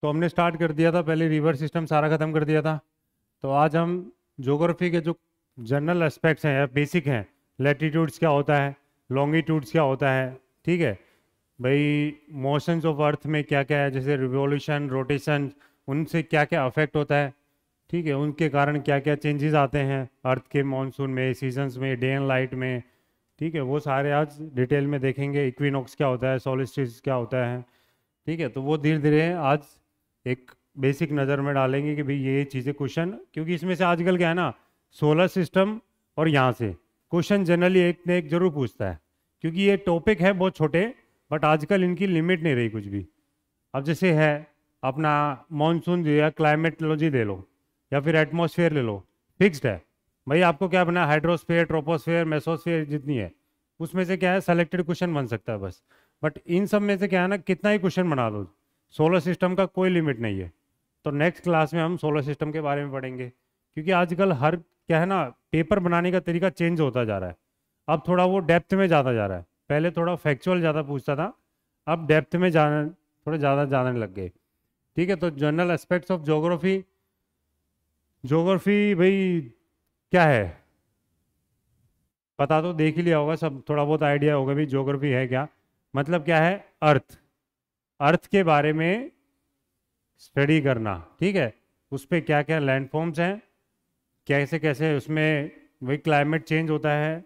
तो हमने स्टार्ट कर दिया था, पहले रिवर सिस्टम सारा ख़त्म कर दिया था। तो आज हम ज्योग्राफी के जो जनरल एस्पेक्ट्स हैं या बेसिक हैं, लैटिट्यूड्स क्या होता है, लॉन्गिट्यूड्स क्या होता है, ठीक है भाई, मोशंस ऑफ अर्थ में क्या क्या है, जैसे रिवॉल्यूशन, रोटेशन, उनसे क्या क्या अफेक्ट होता है, ठीक है, उनके कारण क्या क्या चेंजेस आते हैं अर्थ के मॉनसून में, सीजन्स में, डे एंड लाइट में, ठीक है, वो सारे आज डिटेल में देखेंगे। इक्विनॉक्स क्या होता है, सोलिस्टिस क्या होता है, ठीक है, तो वो धीरे धीरे आज एक बेसिक नज़र में डालेंगे कि भाई ये चीज़ें क्वेश्चन, क्योंकि इसमें से आजकल क्या है ना, सोलर सिस्टम और यहाँ से क्वेश्चन जनरली एक न एक जरूर पूछता है, क्योंकि ये टॉपिक है बहुत छोटे, बट आजकल इनकी लिमिट नहीं रही कुछ भी। अब जैसे है अपना मॉनसून या क्लाइमेटोलॉजी ले लो या फिर एटमॉस्फेयर ले लो, फिक्स्ड है भाई, आपको क्या बना, हाइड्रोस्फेयर, ट्रोपोस्फेयर, मेसोस्फेयर जितनी है उसमें से क्या है सेलेक्टेड क्वेश्चन बन सकता है बस। बट इन सब में से क्या है ना, कितना ही क्वेश्चन बना दो, सोलर सिस्टम का कोई लिमिट नहीं है। तो नेक्स्ट क्लास में हम सोलर सिस्टम के बारे में पढ़ेंगे, क्योंकि आजकल हर क्या है ना, पेपर बनाने का तरीका चेंज होता जा रहा है। अब थोड़ा वो डेप्थ में ज़्यादा जा रहा है, पहले थोड़ा फैक्चुअल ज़्यादा पूछता था, अब डेप्थ में जाना थोड़े ज़्यादा जाने लग गए, ठीक है। तो general aspects of geography, geography भाई क्या है, पता तो देख ही लिया होगा सब, थोड़ा बहुत आइडिया होगा भी ज्योग्राफी है क्या, मतलब क्या है, अर्थ, अर्थ के बारे में स्टडी करना, ठीक है, उस पर क्या क्या लैंडफॉर्म्स हैं, कैसे कैसे उसमें वही क्लाइमेट चेंज होता है,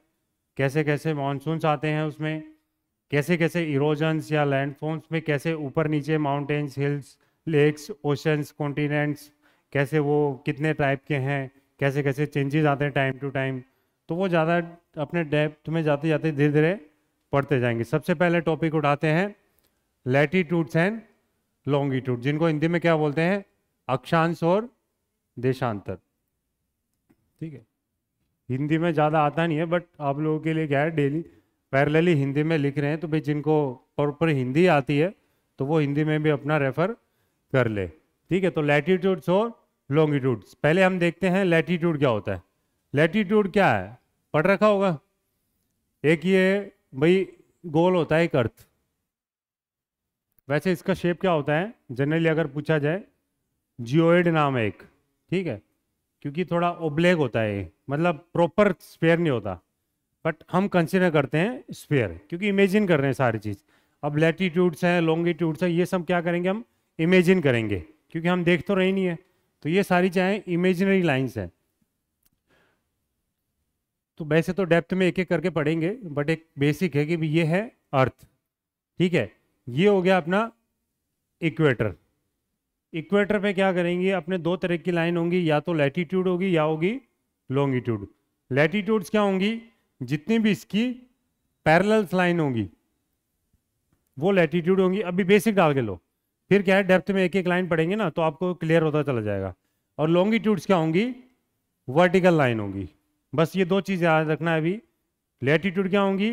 कैसे कैसे मानसून्स आते हैं उसमें, कैसे कैसे इरोजन्स या लैंडफॉर्म्स में कैसे ऊपर नीचे mountains, hills, lakes, oceans, continents, कैसे वो कितने टाइप के हैं, कैसे कैसे चेंजेस आते हैं टाइम टू टाइम। तो वो ज़्यादा अपने डेप्थ में जाते जाते धीरे धीरे पढ़ते जाएंगे। सबसे पहले टॉपिक उठाते हैं लैटिट्यूड्स एंड लॉन्गिट्यूड, जिनको हिंदी में क्या बोलते हैं, अक्षांश और देशांतर, ठीक है। हिंदी में ज़्यादा आता नहीं है, बट आप लोगों के लिए क्या है, डेली पैरेलली हिंदी में लिख रहे हैं, तो भाई जिनको प्रॉपर हिंदी आती है तो वो हिंदी में भी अपना रेफर कर ले, ठीक है। तो लैटिट्यूड्स और लॉन्गिट्यूड्स, पहले हम देखते हैं लैटिट्यूड क्या होता है। लैटिट्यूड क्या है, पढ़ रखा होगा, एक ये भाई गोल होता है एक अर्थ, वैसे इसका शेप क्या होता है जनरली अगर पूछा जाए, जियोइड नाम है एक, ठीक है, क्योंकि थोड़ा ओब्लेग होता है ये, मतलब प्रॉपर स्फेयर नहीं होता, बट हम कंसिडर करते हैं स्फेयर, क्योंकि इमेजिन कर रहे हैं सारी चीज़। अब लैटिट्यूड्स हैं, लॉन्गिट्यूड्स हैं, ये सब क्या करेंगे, हम इमेजिन करेंगे, क्योंकि हम देख तो रहे नहीं है, तो ये सारी चाहे इमेजिनरी लाइंस हैं। तो वैसे तो डेप्थ में एक एक करके पढ़ेंगे, बट एक बेसिक है कि भी ये है अर्थ, ठीक है। ये हो गया अपना इक्वेटर। इक्वेटर पे क्या करेंगे, अपने दो तरह की लाइन होंगी, या तो लैटिट्यूड होगी या होगी लॉन्गिट्यूड। लैटिट्यूड्स क्या होंगी, जितनी भी इसकी पैरेलल लाइन होंगी वो लैटिट्यूड होंगी। अभी बेसिक डाल के लो, फिर क्या है डेप्थ में एक एक लाइन पढ़ेंगे ना तो आपको क्लियर होता चला जाएगा। और लॉन्गिट्यूड्स क्या होंगी, वर्टिकल लाइन होंगी। बस ये दो चीज़ याद रखना है अभी। लैटिट्यूड क्या होंगी,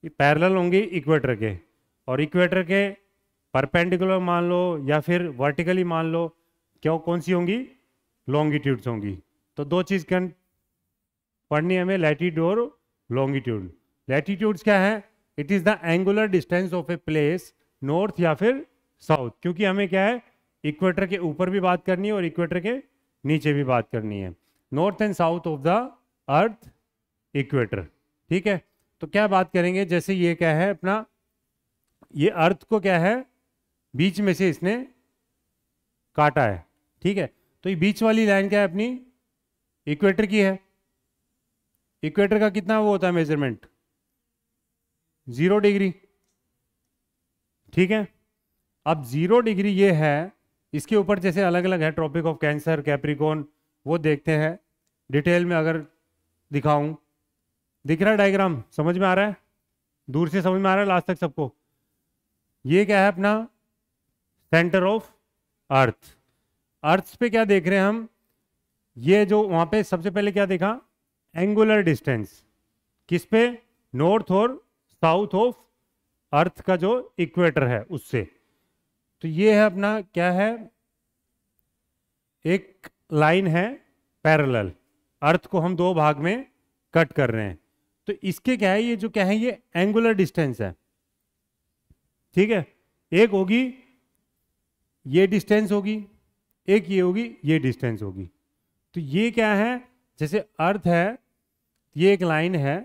पैरेलल होंगी इक्वेटर के, और इक्वेटर के परपेंडिकुलर मान लो या फिर वर्टिकली मान लो, क्यों कौन सी होंगी, लॉन्गिट्यूड्स होंगी। तो दो चीज़ पढ़नी है हमें, लैटिट्यूड और लॉन्गिट्यूड। लैटिट्यूड्स क्या है, it is the angular distance of a place north या फिर साउथ, क्योंकि हमें क्या है इक्वेटर के ऊपर भी बात करनी है और इक्वेटर के नीचे भी बात करनी है, north and south of the earth equator, ठीक है। तो क्या बात करेंगे, जैसे ये क्या है अपना, ये अर्थ को क्या है बीच में से इसने काटा है, ठीक है। तो ये बीच वाली लाइन क्या है अपनी, इक्वेटर की है। इक्वेटर का कितना वो होता है मेजरमेंट, 0 डिग्री, ठीक है। अब 0 डिग्री ये है, इसके ऊपर जैसे अलग अलग है, ट्रॉपिक ऑफ कैंसर, कैप्रिकॉर्न, वो देखते हैं डिटेल में। अगर दिखाऊं, दिख रहा है डायग्राम, समझ में आ रहा है, दूर से समझ में आ रहा है लास्ट तक सबको। ये क्या है अपना सेंटर ऑफ अर्थ। अर्थ पे क्या देख रहे हैं हम, ये जो वहां पे सबसे पहले क्या देखा, एंगुलर डिस्टेंस, किस पे, नॉर्थ और साउथ ऑफ अर्थ का जो इक्वेटर है उससे। तो ये है अपना क्या है, एक लाइन है पैरेलल, अर्थ को हम दो भाग में कट कर रहे हैं। तो इसके क्या है, ये जो क्या है, ये एंगुलर डिस्टेंस है, ठीक है। एक होगी ये डिस्टेंस होगी, एक ये होगी, ये डिस्टेंस होगी। तो ये क्या है, जैसे अर्थ है, ये एक लाइन है,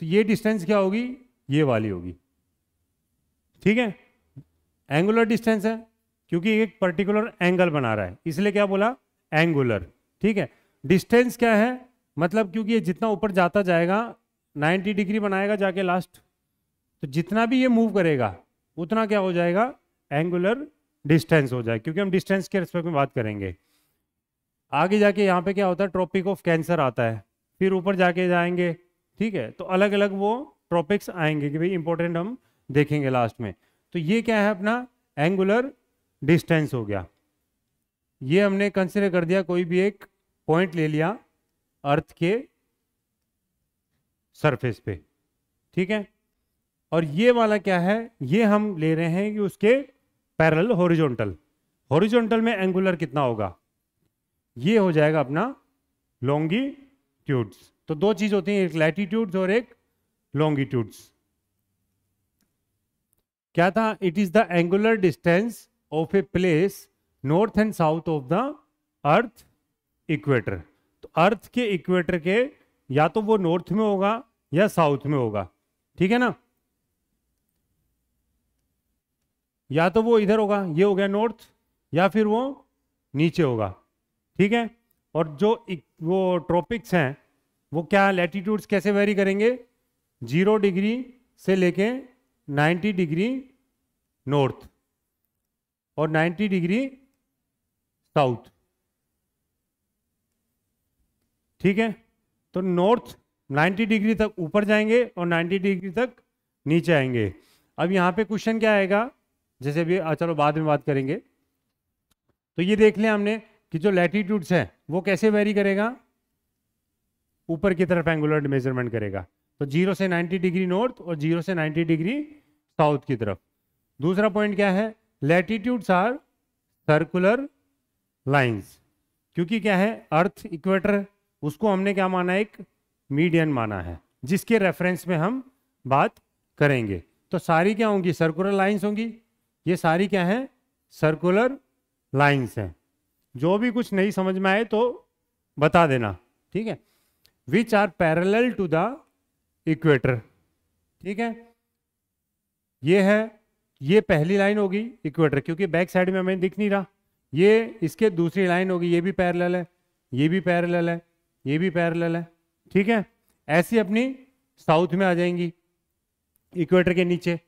तो ये डिस्टेंस क्या होगी, ये वाली होगी। ठीक है, एंगुलर डिस्टेंस है क्योंकि एक पर्टिकुलर एंगल बना रहा है, इसलिए क्या बोला, एंगुलर। ठीक है, डिस्टेंस क्या है, मतलब क्योंकि ये जितना ऊपर जाता जाएगा 90 डिग्री बनाएगा जाके लास्ट, तो जितना भी ये मूव करेगा उतना क्या हो जाएगा, एंगुलर डिस्टेंस हो जाए, क्योंकि हम डिस्टेंस के रिस्पेक्ट में बात करेंगे। आगे जाके यहाँ पे क्या होता है, ट्रॉपिक ऑफ कैंसर आता है, फिर ऊपर जाके जाएंगे। ठीक है, तो अलग अलग वो ट्रॉपिक्स आएंगे कि भाई इंपॉर्टेंट हम देखेंगे लास्ट में। तो ये क्या है, अपना एंगुलर डिस्टेंस हो गया। ये हमने कंसिडर कर दिया, कोई भी एक पॉइंट ले लिया अर्थ के सरफेस पे। ठीक है, और ये वाला क्या है, ये हम ले रहे हैं कि उसके पैरेलल हॉरिजॉन्टल। हॉरिजॉन्टल में एंगुलर कितना होगा, ये हो जाएगा अपना लॉन्गिट्यूड्स। तो दो चीज होती हैं, एक लैटिट्यूड्स और एक लॉन्गिट्यूड्स। क्या था, it is the angular distance of a place north and south of the earth equator. तो अर्थ के इक्वेटर के या तो वो नॉर्थ में होगा या साउथ में होगा। ठीक है ना, या तो वो इधर होगा, ये हो गया नॉर्थ, या फिर वो नीचे होगा। ठीक है, और जो वो ट्रॉपिक्स हैं वो क्या, लैटिट्यूड्स कैसे वेरी करेंगे, 0 डिग्री से लेके 90 डिग्री नॉर्थ और 90 डिग्री साउथ। ठीक है, तो नॉर्थ 90 डिग्री तक ऊपर जाएंगे और 90 डिग्री तक नीचे आएंगे। अब यहाँ पे क्वेश्चन क्या आएगा, जैसे भी चलो बाद में बात करेंगे। तो ये देख लिया हमने कि जो लैटिट्यूड्स है वो कैसे वेरी करेगा, ऊपर की तरफ एंगुलर मेजरमेंट करेगा। तो 0 से 90 डिग्री नॉर्थ और 0 से 90 डिग्री साउथ की तरफ। दूसरा पॉइंट क्या है, लैटिट्यूड्स आर सर्कुलर लाइंस, क्योंकि क्या है, अर्थ इक्वेटर उसको हमने क्या माना, एक मीडियन माना है, जिसके रेफरेंस में हम बात करेंगे। तो सारी क्या होंगी, सर्कुलर लाइंस होंगी। ये सारी क्या है, सर्कुलर लाइंस हैं। जो भी कुछ नहीं समझ में आए तो बता देना। ठीक है, which are parallel to the equator. ठीक है, ये है, ये पहली लाइन होगी इक्वेटर, क्योंकि बैक साइड में हमें दिख नहीं रहा। ये इसके दूसरी लाइन होगी, ये भी पैरेलल है, ये भी पैरेलल है, ये भी पैरेलल है। ठीक है, ऐसी अपनी साउथ में आ जाएंगी इक्वेटर के नीचे।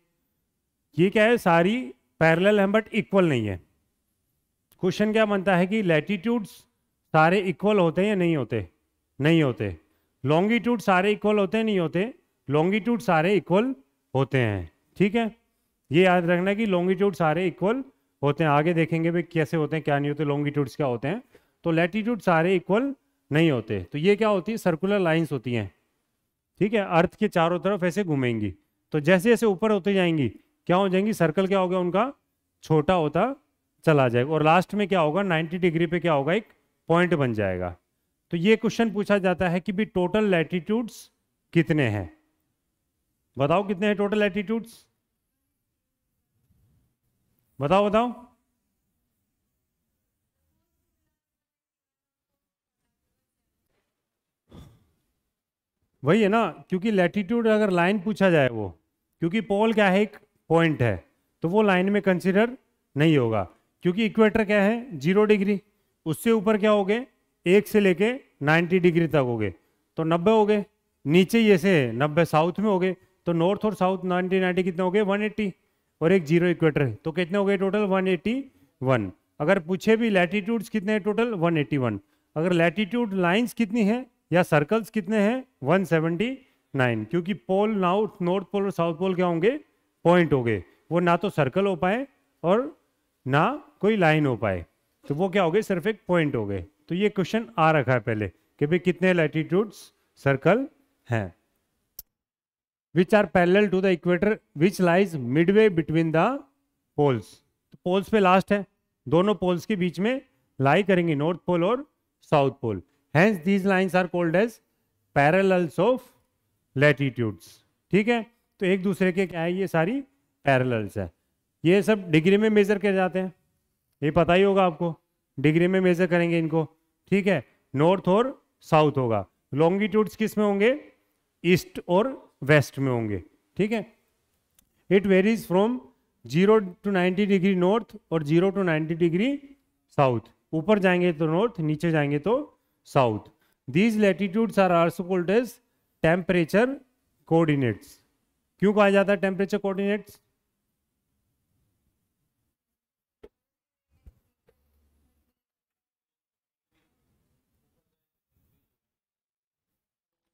ये क्या है, सारी पैरेलल है बट इक्वल नहीं है। क्वेश्चन क्या बनता है कि लैटिट्यूड्स सारे इक्वल होते हैं या नहीं होते, नहीं होते। लॉन्गिट्यूड सारे इक्वल होते हैं, नहीं होते। लॉन्गिट्यूड सारे इक्वल होते हैं। ठीक है, ये याद रखना कि लॉन्गिट्यूड सारे इक्वल होते हैं। आगे देखेंगे भाई कैसे होते हैं, क्या नहीं होते, लॉन्गिट्यूड्स क्या होते हैं। तो लैटिट्यूड सारे इक्वल नहीं होते। तो ये क्या होती है, सर्कुलर लाइंस होती हैं। ठीक है, अर्थ के चारों तरफ ऐसे घूमेंगी। तो जैसे जैसे ऊपर होते जाएंगी क्या हो जाएंगी, सर्कल क्या होगा उनका, छोटा होता चला जाएगा, और लास्ट में क्या होगा, 90 डिग्री पे क्या होगा, एक पॉइंट बन जाएगा। तो ये क्वेश्चन पूछा जाता है कि भी टोटल लैटिट्यूड्स कितने हैं, बताओ कितने हैं टोटल लैटिट्यूड्स, बताओ बताओ। वही है ना, क्योंकि लैटिट्यूड अगर लाइन पूछा जाए वो, क्योंकि पोल क्या है, एक पॉइंट है, तो वो लाइन में कंसिडर नहीं होगा। क्योंकि इक्वेटर क्या है, 0 डिग्री, उससे ऊपर क्या हो गए, 1 से लेके 90 डिग्री तक हो गए, तो 90 हो गए। नीचे ये से 90 साउथ में हो गए, तो नॉर्थ और साउथ 90 कितने हो गए, 180, और एक 0 इक्वेटर, तो कितने हो गए टोटल, 181। अगर पूछे भी लैटिट्यूड्स कितने हैं टोटल, 181। अगर लैटिट्यूड लाइंस कितनी है या सर्कल्स कितने हैं, 179। क्योंकि पोल नॉर्थ पोल और साउथ पोल क्या होंगे, पॉइंट हो गए, वो ना तो सर्कल हो पाए और ना कोई लाइन हो पाए, तो वो क्या हो गए, सिर्फ एक पॉइंट हो गए। तो ये क्वेश्चन आ रखा है पहले कि भाई कितने लैटिट्यूड्स सर्कल हैं। Which are parallel to the equator which lies midway between the poles. तो पोल्स पे लास्ट है, दोनों पोल्स के बीच में लाई करेंगे, नॉर्थ पोल और south pole. Hence these lines are called as parallels of latitudes. ठीक है, तो एक दूसरे के क्या है, ये सारी पैरेलल्स है। ये सब डिग्री में मेजर किए जाते हैं। ये पता ही होगा आपको, डिग्री में मेजर करेंगे इनको, ठीक है। नॉर्थ और साउथ होगा। लॉन्गिट्यूड्स किस में होंगे, ईस्ट और वेस्ट में होंगे, ठीक है। It varies from 0 to 90 degree north और 0 to 90 डिग्री साउथ। ऊपर जाएंगे तो नॉर्थ, नीचे जाएंगे तो south. These latitudes are also called as temperature coordinates. क्यों कहा जाता है टेम्परेचर कोऑर्डिनेट्स?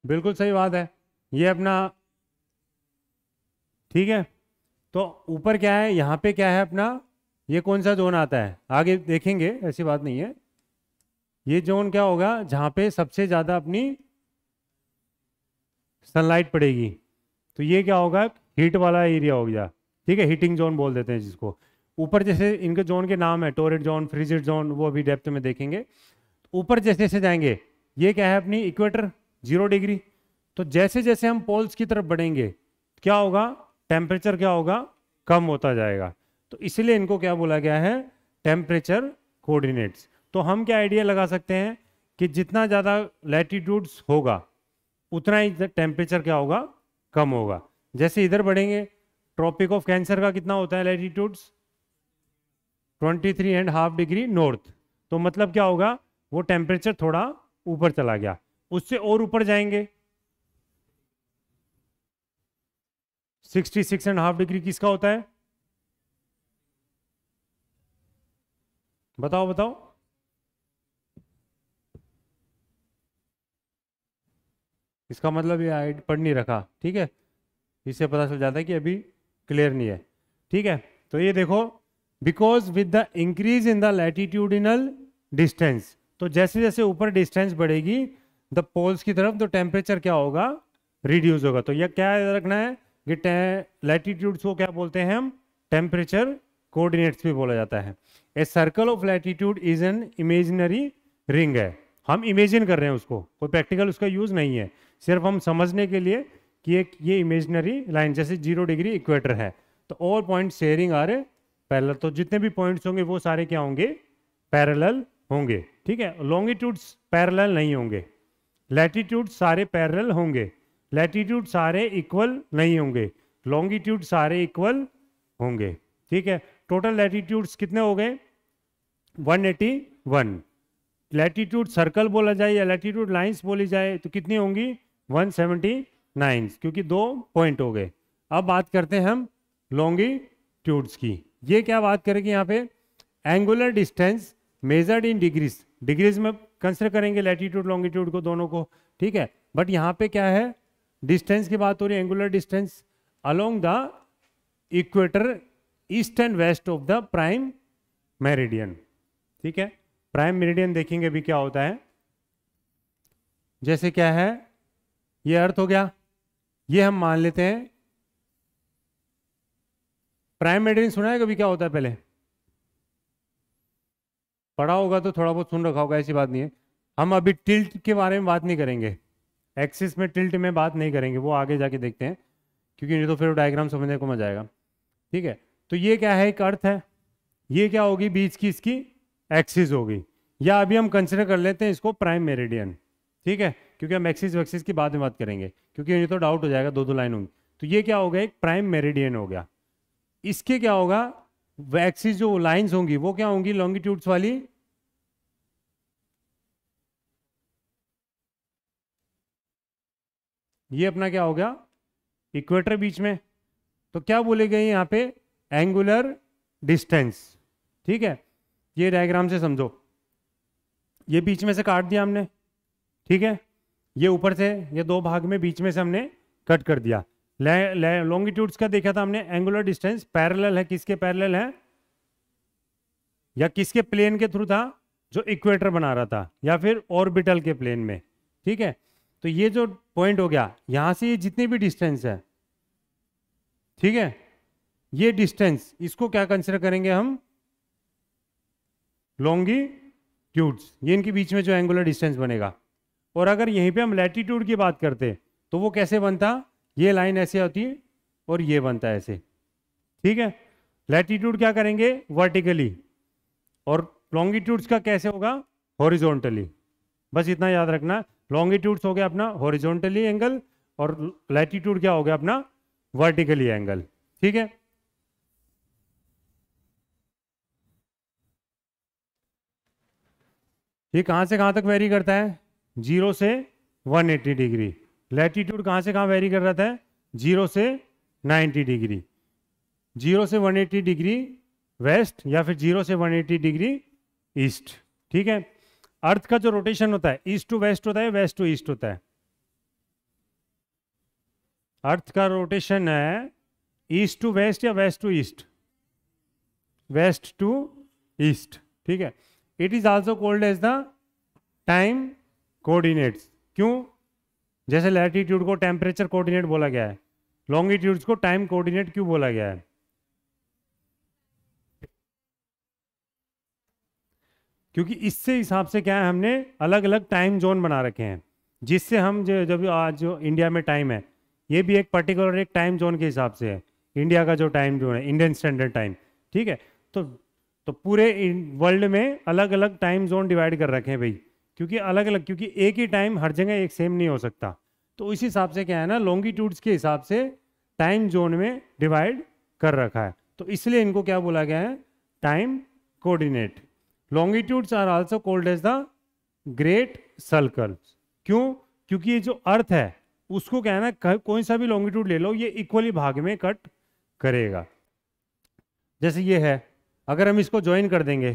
बिल्कुल सही बात है, ये अपना, ठीक है। तो ऊपर क्या है, यहाँ पे क्या है अपना, ये कौन सा जोन आता है आगे देखेंगे, ऐसी बात नहीं है। ये जोन क्या होगा, जहाँ पे सबसे ज़्यादा अपनी सनलाइट पड़ेगी, तो ये क्या होगा, हीट वाला एरिया हो गया, ठीक है। हीटिंग जोन बोल देते हैं जिसको। ऊपर जैसे इनके जोन के नाम है, टोरेट जोन, फ्रिजिड जोन, वो अभी डेप्थ में देखेंगे। ऊपर जैसे जैसे जाएंगे, ये क्या है अपनी इक्वेटर 0 डिग्री। तो जैसे जैसे हम पोल्स की तरफ बढ़ेंगे, क्या होगा, टेम्परेचर क्या होगा, कम होता जाएगा। तो इसलिए इनको क्या बोला गया है, टेम्परेचर कोऑर्डिनेट्स। तो हम क्या आइडिया लगा सकते हैं कि जितना ज़्यादा लैटिट्यूड्स होगा उतना ही टेम्परेचर क्या होगा, कम होगा। जैसे इधर बढ़ेंगे, ट्रॉपिक ऑफ कैंसर का कितना होता है लैटिट्यूड्स, 23.5 डिग्री नॉर्थ। तो मतलब क्या होगा, वो टेम्परेचर थोड़ा ऊपर चला गया। उससे और ऊपर जाएंगे, 66.5 डिग्री किसका होता है, बताओ बताओ। इसका मतलब ये पढ़ नहीं रखा, ठीक है। इससे पता चल जाता है कि अभी क्लियर नहीं है, ठीक है। तो ये देखो, because with the increase in the latitudinal distance, तो जैसे जैसे ऊपर डिस्टेंस बढ़ेगी द पोल्स की तरफ, तो टेम्परेचर क्या होगा, रिड्यूस होगा। तो यह क्या याद रखना है कि लैटिट्यूड्स को क्या बोलते हैं हम, टेम्परेचर कोऑर्डिनेट्स भी बोला जाता है। A circle of latitude is an imaginary ring है, हम इमेजिन कर रहे हैं उसको, कोई प्रैक्टिकल उसका यूज नहीं है, सिर्फ हम समझने के लिए कि एक ये इमेजिनरी लाइन, जैसे 0 डिग्री इक्वेटर है, तो all point sharing our parallel. तो जितने भी पॉइंट्स होंगे वो सारे क्या होंगे, पैरेलल होंगे, ठीक है। लॉन्गिट्यूड्स पैरेलल नहीं होंगे, लैटिट्यूड सारे पैरेलल होंगे, लैटिट्यूड सारे इक्वल नहीं होंगे, लॉन्गिट्यूड सारे इक्वल होंगे, ठीक है। टोटल लैटिट्यूड्स कितने हो गए, 181। लैटिट्यूड सर्कल बोला जाए या लैटिट्यूड लाइंस बोली जाए तो कितनी होंगी, 179, क्योंकि 2 पॉइंट हो गए। अब बात करते हैं हम लॉन्गिट्यूड्स की। ये क्या बात करेंगे यहाँ पे, angular distance measured in degrees, degrees में कंसिडर करेंगे लैटिट्यूड लॉन्गिट्यूड को, दोनों को, ठीक है। बट यहाँ पे क्या है, डिस्टेंस की बात हो रही है, angular distance along the equator east and west of the prime meridian, ठीक है। प्राइम मेरिडियन देखेंगे भी क्या होता है, जैसे क्या है, ये अर्थ हो गया, ये हम मान लेते हैं प्राइम मेरिडियन। सुना है कभी क्या होता है, पहले पढ़ा होगा तो थोड़ा बहुत सुन रखा होगा, ऐसी बात नहीं है। हम अभी टिल्ट के बारे में बात नहीं करेंगे, एक्सिस में टिल्ट में बात नहीं करेंगे, वो आगे जाके देखते हैं, क्योंकि नहीं तो फिर डायग्राम समझने को मजा आएगा, ठीक है। तो ये क्या है, एक अर्थ है, ये क्या होगी, बीच की इसकी एक्सिस होगी, या अभी हम कंसिडर कर लेते हैं इसको प्राइम मेरिडियन, ठीक है, क्योंकि हम एक्सिस वैक्सिस की बाद में बात करेंगे, क्योंकि ये तो डाउट हो जाएगा, दो दो लाइन होंगी। तो ये क्या हो गया, एक प्राइम मेरिडियन हो गया। इसके क्या होगा, एक्सिस जो लाइंस होंगी वो क्या होंगी, लॉन्गिट्यूड्स वाली, ये अपना क्या हो गया, इक्वेटर बीच में। तो क्या बोले गए यहाँ पे, एंगुलर डिस्टेंस, ठीक है। ये डायग्राम से समझो, ये बीच में से काट दिया हमने, ठीक है। ये ऊपर से ये 2 भाग में बीच में से हमने कट कर दिया। लॉन्गिट्यूड्स का देखा था हमने, एंगुलर डिस्टेंस पैरेलल है, किसके पैरेलल है, या किसके प्लेन के थ्रू था, जो इक्वेटर बना रहा था, या फिर ऑर्बिटल के प्लेन में, ठीक है। तो ये जो पॉइंट हो गया, यहां से ये जितनी भी डिस्टेंस है, ठीक है, ये डिस्टेंस, इसको क्या कंसिडर करेंगे हम, लॉन्गिट्यूड्स, ये इनके बीच में जो एंगुलर डिस्टेंस बनेगा। और अगर यहीं पे हम लैटिट्यूड की बात करते तो वो कैसे बनता, ये लाइन ऐसे होती और ये बनता ऐसे, ठीक है। लैटिट्यूड क्या करेंगे, वर्टिकली, और लॉन्गिट्यूड्स का कैसे होगा, हॉरिजॉन्टली। बस इतना याद रखना, लॉन्गिट्यूड्स हो गया अपना हॉरिजॉन्टली एंगल और लैटिट्यूड क्या हो गया अपना वर्टिकली एंगल। ठीक है, ये कहाँ से कहाँ तक वेरी करता है, 0 से 180 डिग्री। लैटिट्यूड कहाँ से कहाँ वेरी कर रहा था, 0 से 90 डिग्री। 0 से 180 डिग्री वेस्ट या फिर 0 से 180 डिग्री ईस्ट। ठीक है, अर्थ का जो रोटेशन होता है ईस्ट टू वेस्ट होता है, वेस्ट टू ईस्ट होता है। अर्थ का रोटेशन है ईस्ट टू वेस्ट या west to east, west to east. ठीक है, it is also called as the time coordinates. क्यों, जैसे लैटिट्यूड को टेम्परेचर कोऑर्डिनेट बोला गया है, लॉन्गिट्यूड्स को टाइम कोऑर्डिनेट क्यों बोला गया है, क्योंकि इससे हिसाब से क्या है, हमने अलग अलग टाइम जोन बना रखे हैं, जिससे हम जब आज जो इंडिया में टाइम है, ये भी एक पर्टिकुलर एक टाइम जोन के हिसाब से है। इंडिया का जो टाइम जोन है इंडियन स्टैंडर्ड टाइम। ठीक है, तो पूरे वर्ल्ड में अलग अलग टाइम जोन डिवाइड कर रखे हैं भाई, क्योंकि अलग अलग, क्योंकि एक ही टाइम हर जगह एक सेम नहीं हो सकता। तो इस हिसाब से क्या है ना, लॉन्गिट्यूड्स के हिसाब से टाइम जोन में डिवाइड कर रखा है, तो इसलिए इनको क्या बोला गया है, time coordinate. Longitudes are also called as the great circles. क्यों, क्योंकि ये जो अर्थ है उसको क्या है ना, कोई सा भी लॉन्गिट्यूड ले लो, ये इक्वली भाग में कट करेगा। जैसे ये है, अगर हम इसको ज्वाइन कर देंगे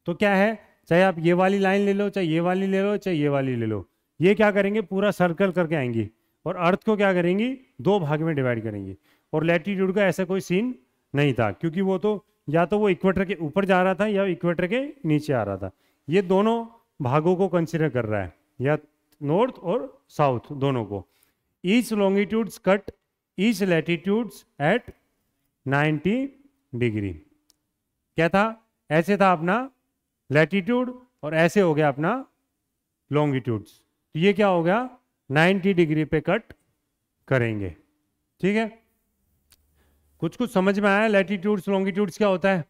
तो क्या है, चाहे आप ये वाली लाइन ले लो, चाहे ये वाली ले लो, चाहे ये वाली ले लो, ये क्या करेंगे, पूरा सर्कल करके आएंगी और अर्थ को क्या करेंगी, दो भाग में डिवाइड करेंगी। और लैटिट्यूड का ऐसा कोई सीन नहीं था, क्योंकि वो तो या तो वो इक्वेटर के ऊपर जा रहा था या इक्वेटर के नीचे आ रहा था। ये दोनों भागों को कंसिडर कर रहा है, या नॉर्थ और साउथ दोनों को। Each longitudes cut each latitudes at 90 degree. क्या था, ऐसे था अपना लैटिट्यूड और ऐसे हो गया अपना लॉन्गिट्यूड्स। तो ये क्या हो गया, 90 डिग्री पे कट करेंगे। ठीक है, कुछ कुछ समझ में आया लैटिट्यूड्स लॉन्गिट्यूड्स क्या होता है,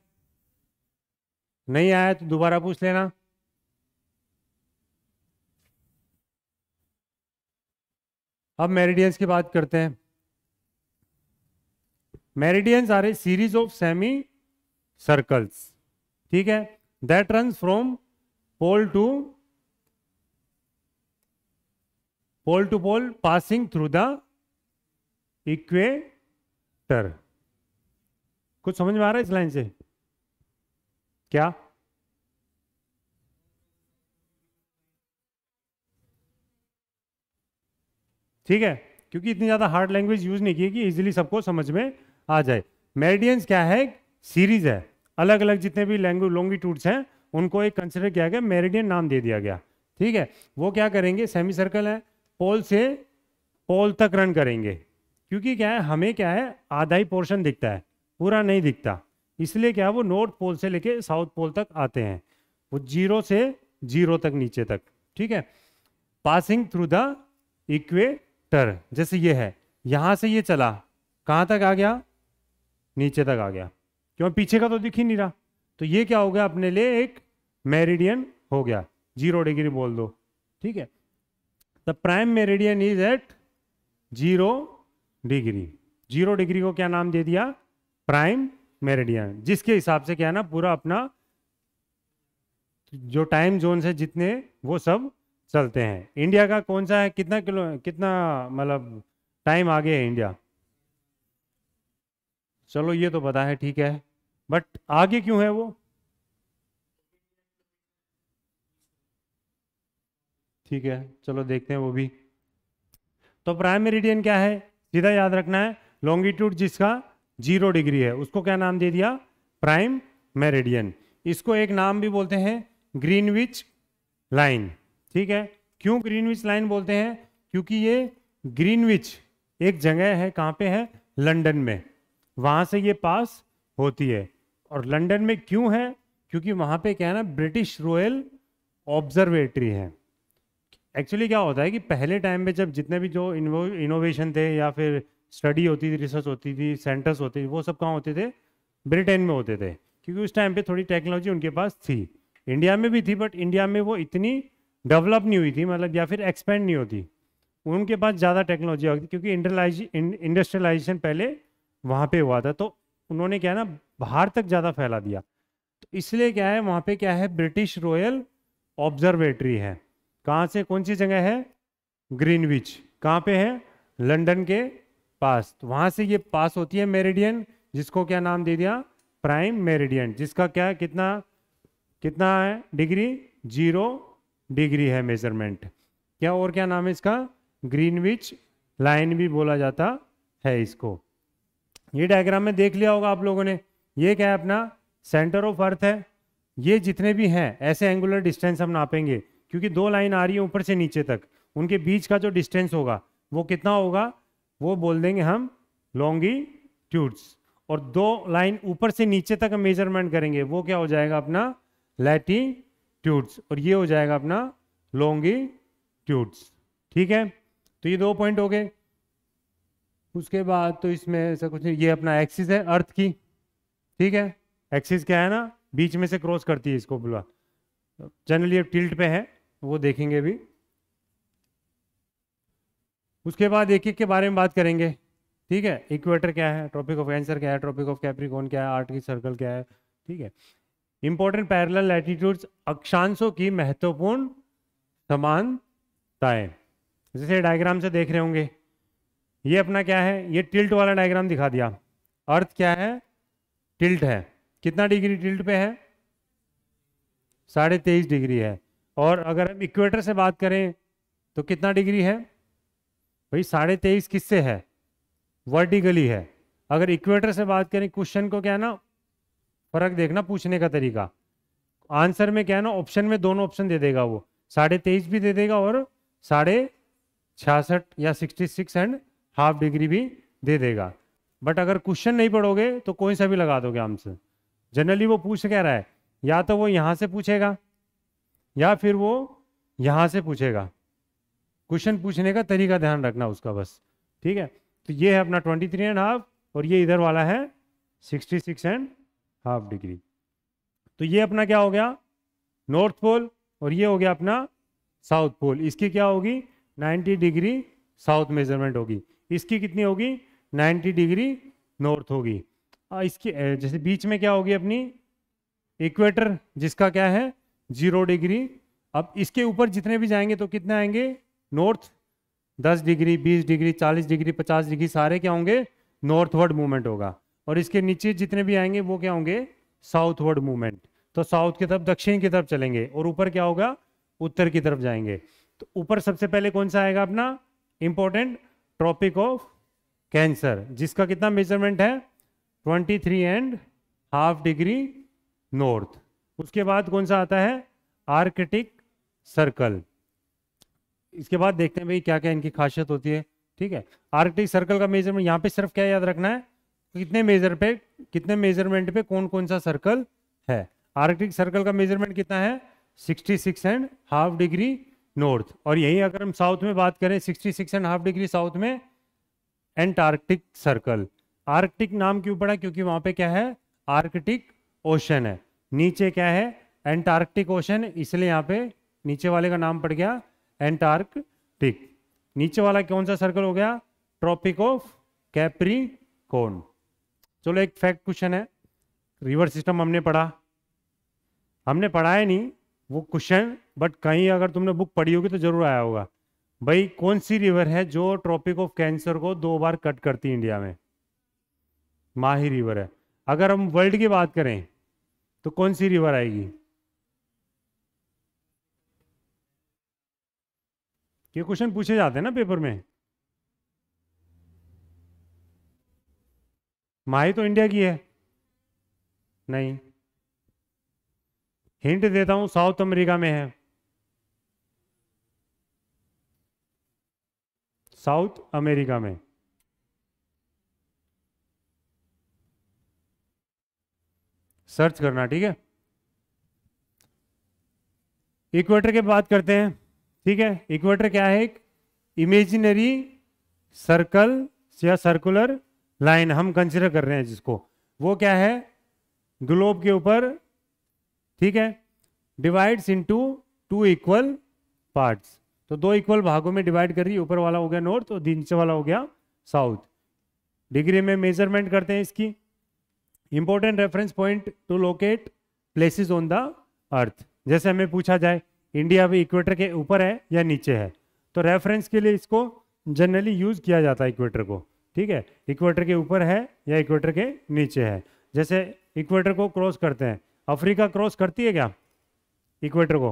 नहीं आया तो दोबारा पूछ लेना। अब मेरिडियंस की बात करते हैं। Meridians are a series of semi circles, ठीक है, that runs from pole to pole passing through the equator. कुछ समझ में आ रहा है इस लाइन से क्या, ठीक है, क्योंकि इतनी ज्यादा हार्ड लैंग्वेज यूज नहीं की कि इजीली सबको समझ में आ जाए। मेरिडियंस क्या है, सीरीज है, अलग अलग जितने भी लैंग्वेज लॉन्गिट्यूड्स हैं उनको एक कंसिडर किया गया, मेरिडियन नाम दे दिया गया। ठीक है, वो क्या करेंगे, सेमी सर्कल है, पोल से पोल तक रन करेंगे, क्योंकि क्या है, हमें क्या है, आधा ही पोर्शन दिखता है, पूरा नहीं दिखता, इसलिए क्या है, वो नॉर्थ पोल से लेके साउथ पोल तक आते हैं, वो 0 से 0 तक नीचे तक। ठीक है, पासिंग थ्रू द इक्वेटर, जैसे ये है, यहां से ये चला कहां तक आ गया, नीचे तक आ गया, क्यों, पीछे का तो दिख ही नहीं रहा, तो ये क्या हो गया अपने लिए, एक मेरिडियन हो गया, 0 डिग्री बोल दो। ठीक है, the prime meridian is at 0 degree. 0 degree को क्या नाम दे दिया, प्राइम मेरिडियन, जिसके हिसाब से क्या है ना, पूरा अपना जो टाइम जोन है जितने वो सब चलते हैं। इंडिया का कौन सा है, कितना मतलब टाइम आगे है इंडिया, चलो ये तो पता है, ठीक है, बट आगे क्यों है वो, ठीक है, चलो देखते हैं वो भी। तो प्राइम मेरिडियन क्या है, सीधा याद रखना है, लॉन्गिट्यूड जिसका 0 डिग्री है उसको क्या नाम दे दिया, प्राइम मेरिडियन। इसको एक नाम भी बोलते हैं ग्रीनविच लाइन। ठीक है, क्यों ग्रीनविच लाइन बोलते हैं, क्योंकि ये ग्रीनविच एक जगह है, कहाँ पे है, लंदन में, वहां से ये पास होती है। और लंदन में क्यों है, क्योंकि वहां पे क्या है ना, ब्रिटिश रॉयल ऑब्जर्वेटरी है। एक्चुअली क्या होता है कि पहले टाइम में जब जितने भी जो इनोवेशन थे या फिर स्टडी होती थी, रिसर्च होती थी, सेंटर्स होते थे, वो सब कहाँ होते थे, ब्रिटेन में होते थे, क्योंकि उस टाइम पे थोड़ी टेक्नोलॉजी उनके पास थी, इंडिया में भी थी बट इंडिया में वो इतनी डेवलप नहीं हुई थी, मतलब या फिर एक्सपेंड नहीं होती, उनके पास ज़्यादा टेक्नोलॉजी होती क्योंकि इंडस्ट्रियलाइजेशन पहले वहाँ पे हुआ था, तो उन्होंने क्या है ना बाहर तक ज़्यादा फैला दिया। तो इसलिए क्या है वहाँ पे क्या है ब्रिटिश रॉयल ऑब्जर्वेटरी है। कहाँ से, कौन सी जगह है, ग्रीनविच, कहाँ पे है, लंदन के पास। तो वहाँ से ये पास होती है मेरिडियन, जिसको क्या नाम दे दिया, प्राइम मेरिडियन, जिसका क्या कितना कितना है डिग्री, 0 डिग्री है मेजरमेंट। क्या और क्या नाम है इसका, ग्रीनविच लाइन भी बोला जाता है इसको। ये डायग्राम में देख लिया होगा आप लोगों ने, ये क्या है अपना सेंटर ऑफ अर्थ है। ये जितने भी हैं ऐसे एंगुलर डिस्टेंस हम नापेंगे, क्योंकि 2 लाइन आ रही है ऊपर से नीचे तक, उनके बीच का जो डिस्टेंस होगा वो कितना होगा, वो बोल देंगे हम लॉन्गिट्यूड्स। और 2 लाइन ऊपर से नीचे तक हम मेजरमेंट करेंगे, वो क्या हो जाएगा अपना लैटिट्यूड्स, और ये हो जाएगा अपना लॉन्गिट्यूड्स। ठीक है, तो ये 2 पॉइंट हो गए। उसके बाद तो इसमें ऐसा कुछ नहीं, ये अपना एक्सिस है अर्थ की। ठीक है, एक्सिस क्या है ना बीच में से क्रॉस करती है इसको बोला, जनरली अब टिल्ट पे है, वो देखेंगे भी। उसके बाद एक एक के बारे में बात करेंगे। ठीक है, इक्वेटर क्या है, ट्रॉपिक ऑफ कैंसर क्या है, ट्रॉपिक ऑफ कैप्रिकॉर्न क्या है, आर्कटिक सर्कल क्या है। ठीक है, इंपॉर्टेंट पैरेलल लैटिट्यूड्स, अक्षांशों की महत्वपूर्ण समानताएं। जैसे डायग्राम से देख रहे होंगे, ये अपना क्या है, ये टिल्ट वाला डायग्राम दिखा दिया। अर्थ क्या है, टिल्ट है, कितना डिग्री टिल्ट पे है, 23.5 डिग्री है। और अगर हम इक्वेटर से बात करें तो कितना डिग्री है भाई, 23.5 किससे है, वर्टिकली है। अगर इक्वेटर से बात करें, क्वेश्चन को क्या है ना फर्क देखना पूछने का तरीका, आंसर में क्या है ना ऑप्शन में दोनों ऑप्शन दे देगा, वो 23.5 भी दे देगा और 66.5 या 66.5 डिग्री भी दे देगा। बट अगर क्वेश्चन नहीं पढ़ोगे तो कोई सा भी लगा दोगे आंसर। जनरली वो पूछ क्या रहा है, या तो वो यहाँ से पूछेगा या फिर वो यहाँ से पूछेगा, क्वेश्चन पूछने का तरीका ध्यान रखना उसका बस। ठीक है, तो ये है अपना 23.5 और ये इधर वाला है 66.5 डिग्री। तो ये अपना क्या हो गया नॉर्थ पोल, और ये हो गया अपना साउथ पोल। इसकी क्या होगी 90 डिग्री साउथ मेजरमेंट होगी, इसकी कितनी होगी 90 डिग्री नॉर्थ होगी। इसकी जैसे बीच में क्या होगी अपनी इक्वेटर, जिसका क्या है 0 डिग्री। अब इसके ऊपर जितने भी जाएंगे तो कितने आएंगे, north 10 degree, 20 degree, 40 degree, 50 degree, सारे क्या होंगे नॉर्थवर्ड मूवमेंट होगा। और इसके नीचे जितने भी आएंगे वो क्या होंगे साउथवर्ड मूवमेंट, तो साउथ की तरफ दक्षिण की तरफ चलेंगे, और ऊपर क्या होगा उत्तर की तरफ जाएंगे। तो ऊपर सबसे पहले कौन सा आएगा अपना इंपॉर्टेंट, ट्रॉपिक ऑफ कैंसर, जिसका कितना मेजरमेंट है 23.5 डिग्री नॉर्थ। उसके बाद कौन सा आता है आर्कटिक सर्कल। इसके बाद देखते हैं भाई क्या क्या इनकी खासियत होती है। ठीक है, आर्कटिक सर्कल का मेजरमेंट, यहाँ पे सिर्फ क्या याद रखना है कितने मेजरमेंट पे कौन कौन सा सर्कल है। आर्कटिक सर्कल का मेजरमेंट कितना है 66.5 डिग्री नॉर्थ। और यही अगर हम साउथ में बात करें 66.5 डिग्री साउथ में एंटार्क्टिक सर्कल। आर्कटिक नाम क्यों पड़ा, क्योंकि वहां पे क्या है आर्कटिक ओशन है, नीचे क्या है एंटार्क्टिक ओशन, इसलिए यहाँ पे नीचे वाले का नाम पड़ गया एंटार्क्टिक। नीचे वाला कौन सा सर्कल हो गया ट्रॉपिक ऑफ कैप्रिकॉर्न। चलो एक फैक्ट क्वेश्चन है, रिवर सिस्टम हमने पढ़ा है नहीं वो क्वेश्चन, बट कहीं अगर तुमने बुक पढ़ी होगी तो जरूर आया होगा। भाई कौन सी रिवर है जो ट्रॉपिक ऑफ कैंसर को 2 बार कट करती है इंडिया में, माही रिवर है। अगर हम वर्ल्ड की बात करें तो कौन सी रिवर आएगी, ये क्वेश्चन पूछे जाते हैं ना पेपर में। माही तो इंडिया की है नहीं, हिंट देता हूं साउथ अमेरिका में है, साउथ अमेरिका में। सर्च करना ठीक है। इक्वेटर की बात करते हैं। ठीक है, इक्वेटर क्या है एक इमेजिनरी सर्कल या सर्कुलर लाइन हम कंसिडर कर रहे हैं जिसको, वो क्या है ग्लोब के ऊपर, ठीक है, डिवाइड्स इनटू 2 इक्वल पार्ट्स। तो 2 इक्वल भागों में डिवाइड कर रही है, ऊपर वाला हो गया नॉर्थ और नीचे वाला हो गया साउथ। डिग्री में मेजरमेंट करते हैं इसकी। Important reference point two locate places on the earth. जैसे हमें पूछा जाए इंडिया भी इक्वेटर के ऊपर है या नीचे है, तो रेफरेंस के लिए इसको जनरली यूज किया जाता है इक्वेटर को, ठीक है, इक्वेटर के ऊपर है या इक्वेटर के नीचे है। जैसे इक्वेटर को क्रॉस करते हैं, अफ्रीका क्रॉस करती है क्या इक्वेटर को,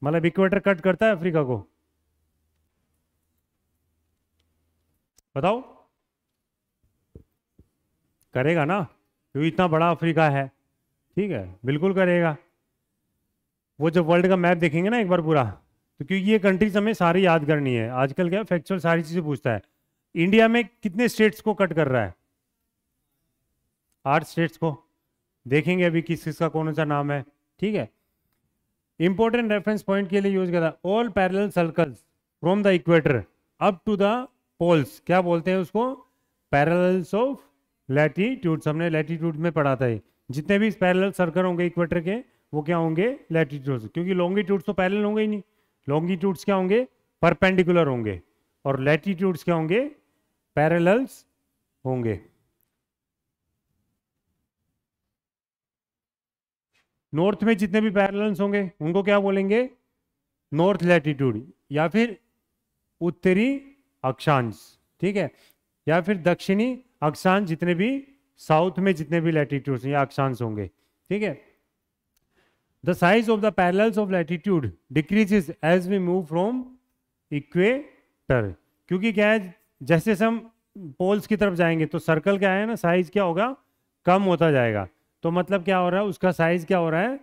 मतलब इक्वेटर कट करता है अफ्रीका को, बताओ, करेगा ना, क्योंकि इतना बड़ा अफ्रीका है, ठीक है, बिल्कुल करेगा। वो जब वर्ल्ड का मैप देखेंगे ना एक बार पूरा, तो क्योंकि ये कंट्रीज हमें सारी याद करनी है, आजकल क्या फैक्चुअल सारी चीजें पूछता है। इंडिया में कितने स्टेट्स को कट कर रहा है, 8 स्टेट्स को, देखेंगे अभी किस किस का कौन सा नाम है, ठीक है। इंपॉर्टेंट रेफरेंस पॉइंट के लिए यूज करता है all parallel circles from the equator up to the poles, क्या बोलते हैं उसको, पैरेलल्स ऑफ लैटिट्यूड्स, हमने लैटिट्यूड में पढ़ा था ये। जितने भी पैरेलल सर्कल होंगे इक्वेटर के वो क्या होंगे, लैटिट्यूड्स, क्योंकि लॉन्गिट्यूड्स तो पैरेलल होंगे ही नहीं, लॉन्गिट्यूड्स क्या होंगे, परपेंडिकुलर होंगे, और लैटिट्यूड्स क्या होंगे, पैरेलल्स होंगे। नॉर्थ में जितने भी पैरेलल्स होंगे उनको क्या बोलेंगे, नॉर्थ लैटिट्यूड, या फिर उत्तरी अक्षांश, ठीक है, या फिर दक्षिणी अक्षांश, जितने भी साउथ में जितने भी लैटिट्यूड्स या अक्षांश होंगे, ठीक है। The size of the parallels of latitude decreases as we move from equator, क्योंकि क्या है, जैसे हम पोल्स की तरफ जाएंगे तो सर्कल क्या है ना, साइज क्या होगा, कम होता जाएगा। तो मतलब क्या हो रहा है, उसका साइज क्या हो रहा है,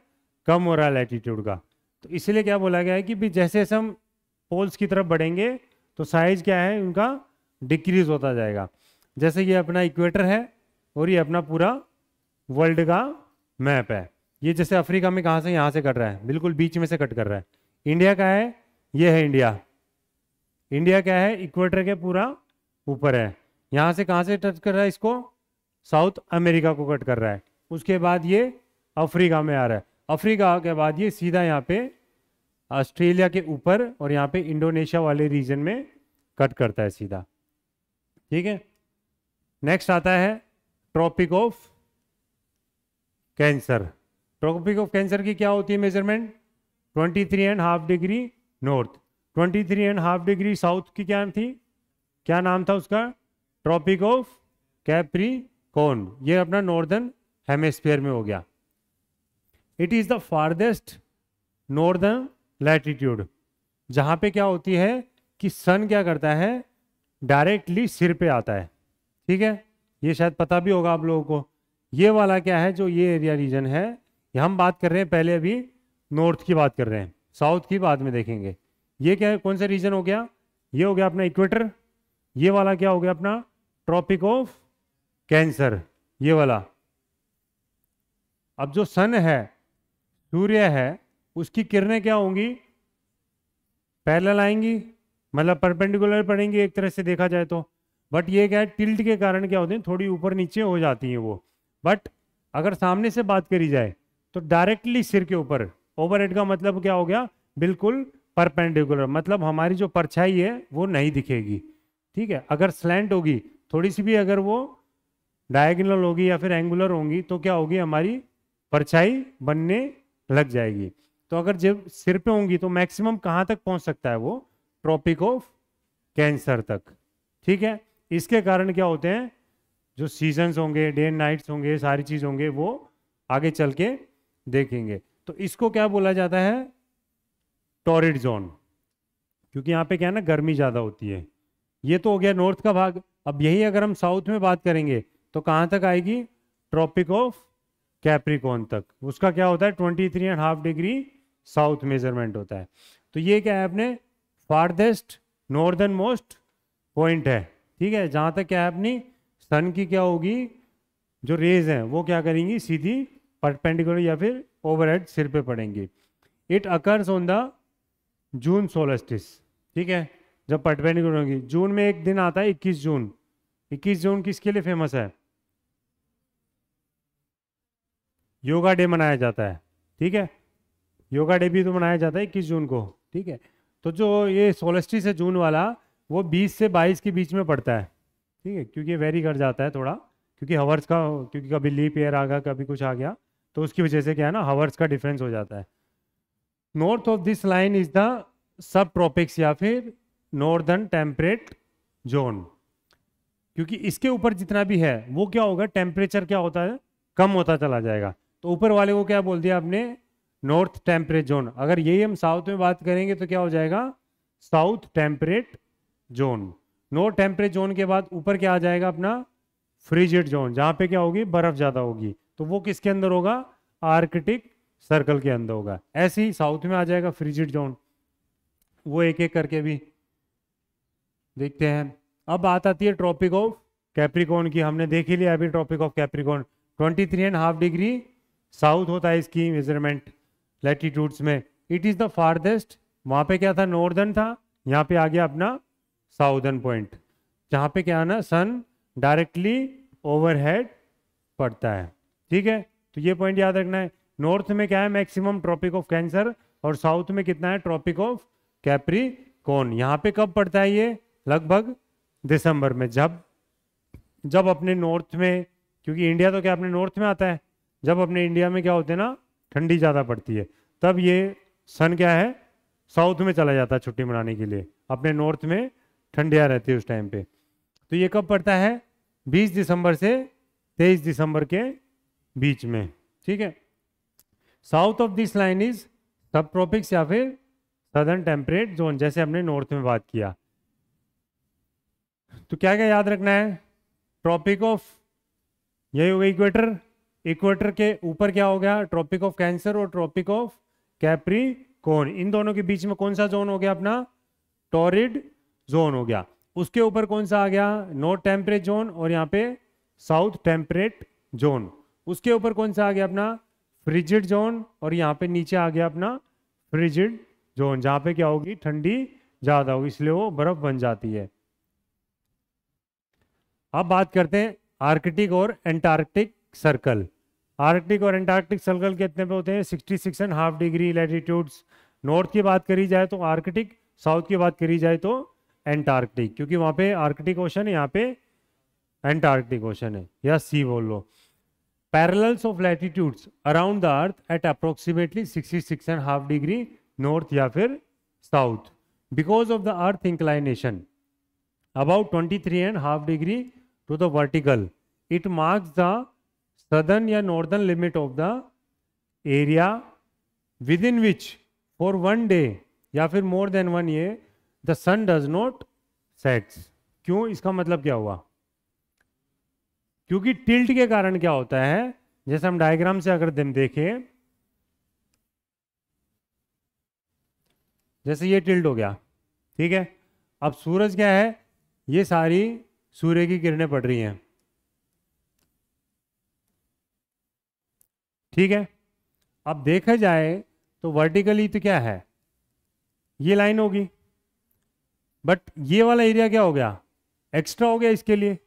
कम हो रहा है लैटिट्यूड का। तो इसलिए क्या बोला गया है कि भी जैसे जैसे हम पोल्स की तरफ बढ़ेंगे तो साइज क्या है उनका डिक्रीज होता जाएगा। जैसे ये अपना इक्वेटर है और ये अपना पूरा वर्ल्ड का मैप है। ये जैसे अफ्रीका में कहाँ से, यहाँ से कट रहा है, बिल्कुल बीच में से कट कर रहा है। इंडिया का है, ये है इंडिया, इंडिया क्या है, इक्वेटर के पूरा ऊपर है। यहाँ से कहाँ से टच कर रहा है इसको, साउथ अमेरिका को कट कर रहा है। उसके बाद ये अफ्रीका में आ रहा है, अफ्रीका के बाद ये सीधा यहाँ पे ऑस्ट्रेलिया के ऊपर और यहाँ पे इंडोनेशिया वाले रीजन में कट करता है सीधा, ठीक है। नेक्स्ट आता है tropic of cancer. Tropic of cancer की क्या होती है measurement, 23.5 degree north, 23.5 degree south की क्या थी, क्या नाम था उसका, ट्रॉपिक ऑफ कैप्रिकॉर्न, ये अपना नॉर्दर्न हेमिस्फीयर में हो गया। It is the farthest northern latitude, जहां पे क्या होती है कि सन क्या करता है, डायरेक्टली सिर पे आता है, ठीक है, ये शायद पता भी होगा आप लोगों को। ये वाला क्या है, जो ये एरिया रीजन है, ये हम बात कर रहे हैं पहले, अभी नॉर्थ की बात कर रहे हैं, साउथ की बाद में देखेंगे। ये क्या है, कौन सा रीजन हो गया, ये हो गया अपना इक्वेटर, ये वाला क्या हो गया अपना ट्रॉपिक ऑफ कैंसर, ये वाला। अब जो सन है, सूर्य है, उसकी किरणें क्या होंगी, पैरेलल आएंगी, मतलब परपेंडिकुलर पड़ेंगी एक तरह से देखा जाए तो। बट ये क्या है, टिल्ट के कारण क्या होते हैं, थोड़ी ऊपर नीचे हो जाती हैं वो। बट अगर सामने से बात करी जाए तो डायरेक्टली सिर के ऊपर, ओवरहेड का मतलब क्या हो गया, बिल्कुल परपेंडिकुलर, मतलब हमारी जो परछाई है वो नहीं दिखेगी, ठीक है। अगर स्लैंट होगी थोड़ी सी भी, अगर वो डायगोनल होगी या फिर एंगुलर होंगी तो क्या होगी, हमारी परछाई बनने लग जाएगी। तो अगर जब सिर पे होंगी तो मैक्सिमम कहाँ तक पहुंच सकता है वो, ट्रॉपिक ऑफ कैंसर तक, ठीक है। इसके कारण क्या होते हैं, जो सीजन्स होंगे, डे एंड नाइट्स होंगे, सारी चीज होंगे, वो आगे चल के देखेंगे। तो इसको क्या बोला जाता है, टॉरिड जोन, क्योंकि यहाँ पे क्या है ना, गर्मी ज्यादा होती है। ये तो हो गया नॉर्थ का भाग। अब यही अगर हम साउथ में बात करेंगे तो कहाँ तक आएगी, ट्रॉपिक ऑफ कैप्रिकॉर्न तक। उसका क्या होता है, 23.5 डिग्री साउथ मेजरमेंट होता है। तो ये क्या है, अपने फारदेस्ट नॉर्दर्न मोस्ट पॉइंट है, ठीक है, जहाँ तक क्या है अपनी सन की क्या होगी, जो रेज हैं वो क्या करेंगी, सीधी परपेंडिकुलर या फिर ओवरहेड सिर पे पड़ेंगी। It occurs on the June solstice, ठीक है, जब परपेंडिकुलर होगी। जून में एक दिन आता है 21 जून। 21 जून किसके लिए फेमस है, योगा डे मनाया जाता है, ठीक है। योगा डे भी तो मनाया जाता है 21 जून को, ठीक है। तो जो ये सोलस्टिस है जून वाला, वो 20 से 22 के बीच में पड़ता है, ठीक है, क्योंकि ये वेरी कर जाता है थोड़ा, क्योंकि हवर्स का, क्योंकि कभी लीप ईयर आ गया, कभी कुछ आ गया, तो उसकी वजह से क्या है ना, हवर्स का डिफरेंस हो जाता है। North of this line is the sub tropics या फिर नॉर्दर्न टेम्परेट जोन, क्योंकि इसके ऊपर जितना भी है वो क्या होगा, टेम्परेचर क्या होता है, कम होता चला जाएगा। तो ऊपर वाले को क्या बोल दिया आपने, नॉर्थ टेम्परेट जोन। अगर यही हम साउथ में बात करेंगे तो क्या हो जाएगा, south temperate zone. North temperate zone के बाद ऊपर क्या आ जाएगा अपना, फ्रिजिड जोन, जहाँ पे क्या होगी, बर्फ ज़्यादा होगी। तो वो किसके अंदर होगा, आर्कटिक सर्कल के अंदर होगा। ऐसे ही साउथ में आ जाएगा फ्रिजिड जोन। वो एक एक करके भी देखते हैं। अब बात आती है ट्रॉपिक ऑफ कैप्रिकॉर्न की। हमने देख ही लिया अभी tropic of capricorn 23.5 degree south होता है इसकी मेजरमेंट लैटिट्यूड्स में। इट इज़ द फारदेस्ट, वहाँ पे क्या था, नॉर्दर्न था, यहाँ पे आ गया अपना साउदर्न पॉइंट, जहाँ पे क्या है ना, सन डायरेक्टली ओवरहेड पड़ता है, ठीक है। तो ये पॉइंट याद रखना है। नॉर्थ में क्या है, मैक्सिमम ट्रॉपिक ऑफ कैंसर, और साउथ में कितना है, ट्रॉपिक ऑफ कैप्रिकॉर्न। यहाँ पे कब पड़ता है ये, लगभग दिसंबर में, जब जब अपने नॉर्थ में, क्योंकि इंडिया तो क्या अपने नॉर्थ में आता है, जब अपने इंडिया में क्या होते हैं ना, ठंडी ज़्यादा पड़ती है, तब ये सन क्या है, साउथ में चला जाता है छुट्टी मनाने के लिए। अपने नॉर्थ में ठंडियाँ रहती है उस टाइम पे। तो ये कब पड़ता है, 20 दिसंबर से 23 दिसंबर के बीच में, ठीक है। South of this line is सब ट्रॉपिक्स या फिर सदर्न टेम्परेट जोन, जैसे हमने नॉर्थ में बात किया। तो क्या क्या याद रखना है, ट्रॉपिक ऑफ, यही हो गया इक्वेटर, इक्वेटर के ऊपर क्या हो गया, ट्रॉपिक ऑफ कैंसर और ट्रॉपिक ऑफ कैप्रिकॉर्न। इन दोनों के बीच में कौन सा जोन हो गया अपना, टॉरिड जोन हो गया। उसके ऊपर कौन सा आ गया, नॉर्थ टेम्परेट जोन, और यहाँ पे साउथ टेम्परेट जोन। उसके ऊपर कौन सा आ गया अपना, फ्रिजिड जोन, और यहाँ पे नीचे आ गया अपना फ्रिजिड जोन, जहाँ पे क्या होगी, ठंडी ज़्यादा होगी, इसलिए वो बर्फ बन जाती है। अब बात करते हैं आर्कटिक और एंटार्क्टिक सर्कल। आर्कटिक और एंटार्क्टिक सर्कल कितने पे होते हैं, 66.5 डिग्री लैटिट्यूड्स। नॉर्थ की बात करी जाए तो आर्कटिक, साउथ की बात करी जाए तो एंटार्क्टिक, क्योंकि वहाँ पे आर्कटिक ओशन है, यहाँ पे एंटार्क्टिक ओशन है, या सी बोल लो। Parallels of latitudes around the earth at approximately 66.5 degree north या फिर south, because of the earth inclination about 23.5 degree to the vertical. It marks the southern या northern limit of the area within which for one day या फिर more than one year the sun does not sets. क्यों, इसका मतलब क्या हुआ, क्योंकि tilt के कारण क्या होता है, जैसे हम डायग्राम से अगर हम देखें, जैसे ये टिल्ट हो गया, ठीक है। अब सूरज क्या है, ये सारी सूर्य की किरणें पड़ रही हैं, ठीक है। अब देखा जाए तो वर्टिकली तो क्या है, ये लाइन होगी, बट ये वाला एरिया क्या हो गया, एक्स्ट्रा हो गया इसके लिए,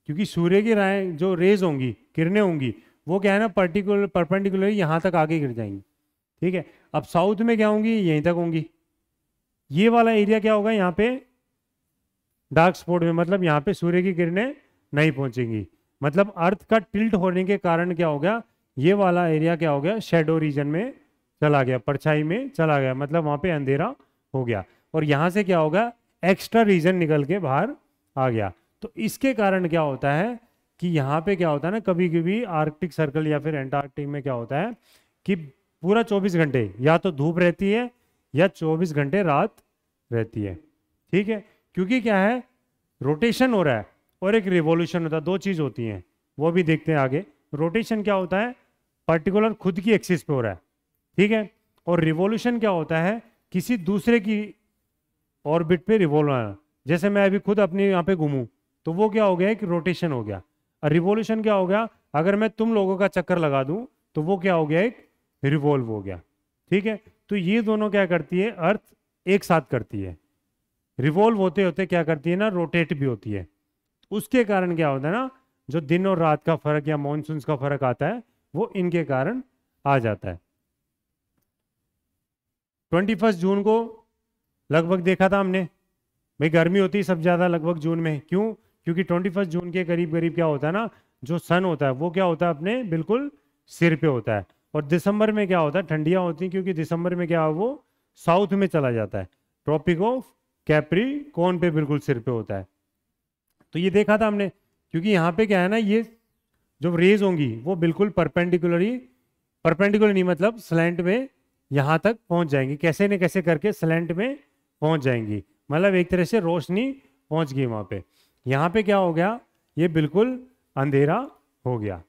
क्योंकि सूर्य की राय जो रेज होंगी, किरणें होंगी, वो क्या है ना, परपेंडिकुलर यहाँ तक आगे गिर जाएंगी, ठीक है। अब साउथ में क्या होंगी, यहीं तक होंगी। ये वाला एरिया क्या होगा, यहाँ पे डार्क स्पॉट में, मतलब यहाँ पे सूर्य की किरणें नहीं पहुंचेंगी। मतलब अर्थ का टिल्ट होने के कारण क्या हो गया, ये वाला एरिया क्या हो गया, शेडो रीजन में चला गया, परछाई में चला गया, मतलब वहाँ पे अंधेरा हो गया, और यहाँ से क्या होगा, एक्स्ट्रा रीजन निकल के बाहर आ गया। तो इसके कारण क्या होता है कि यहाँ पे क्या होता है ना, कभी कभी आर्कटिक सर्कल या फिर एंटार्क्टिक में क्या होता है कि पूरा 24 घंटे या तो धूप रहती है या 24 घंटे रात रहती है, ठीक है। क्योंकि क्या है, रोटेशन हो रहा है और एक रिवॉल्यूशन होता है, दो चीज होती हैं, वो भी देखते हैं आगे। रोटेशन क्या होता है, पर्टिकुलर खुद की एक्सिस पे हो रहा है, ठीक है, और रिवॉल्यूशन क्या होता है, किसी दूसरे की ऑर्बिट पे रिवॉल्व आना। जैसे मैं अभी खुद अपने यहाँ पे घूमूं तो वो क्या हो गया, एक रोटेशन हो गया। और रिवॉल्यूशन क्या हो गया, अगर मैं तुम लोगों का चक्कर लगा दूं तो वो क्या हो गया, एक रिवॉल्व हो गया, ठीक है। तो ये दोनों क्या करती है, अर्थ एक साथ करती है, रिवॉल्व होते होते क्या करती है ना, रोटेट भी होती है। उसके कारण क्या होता है ना, जो दिन और रात का फर्क या मॉनसून का फर्क आता है, वो इनके कारण आ जाता है। 21 जून को लगभग देखा था हमने, भाई गर्मी होती है सब ज़्यादा लगभग जून में, क्यों? क्योंकि 21 जून के करीब करीब क्या होता है ना, जो सन होता है वो क्या होता है अपने बिल्कुल सिर पे होता है। और दिसंबर में क्या होता है, ठंडियाँ होती हैं, क्योंकि दिसंबर में क्या है वो साउथ में चला जाता है, ट्रॉपिक ऑफ कैप्रिकॉर्न पे बिल्कुल सिर पे होता है। तो ये देखा था हमने, क्योंकि यहाँ पे क्या है ना, ये जो रेज होंगी वो बिल्कुल परपेंडिकुलर नहीं मतलब स्लैंट में यहाँ तक पहुँच जाएंगी, कैसे न कैसे करके स्लैंट में पहुँच जाएंगी, मतलब एक तरह से रोशनी पहुँच गई वहाँ पे। यहाँ पे क्या हो गया, ये बिल्कुल अंधेरा हो गया।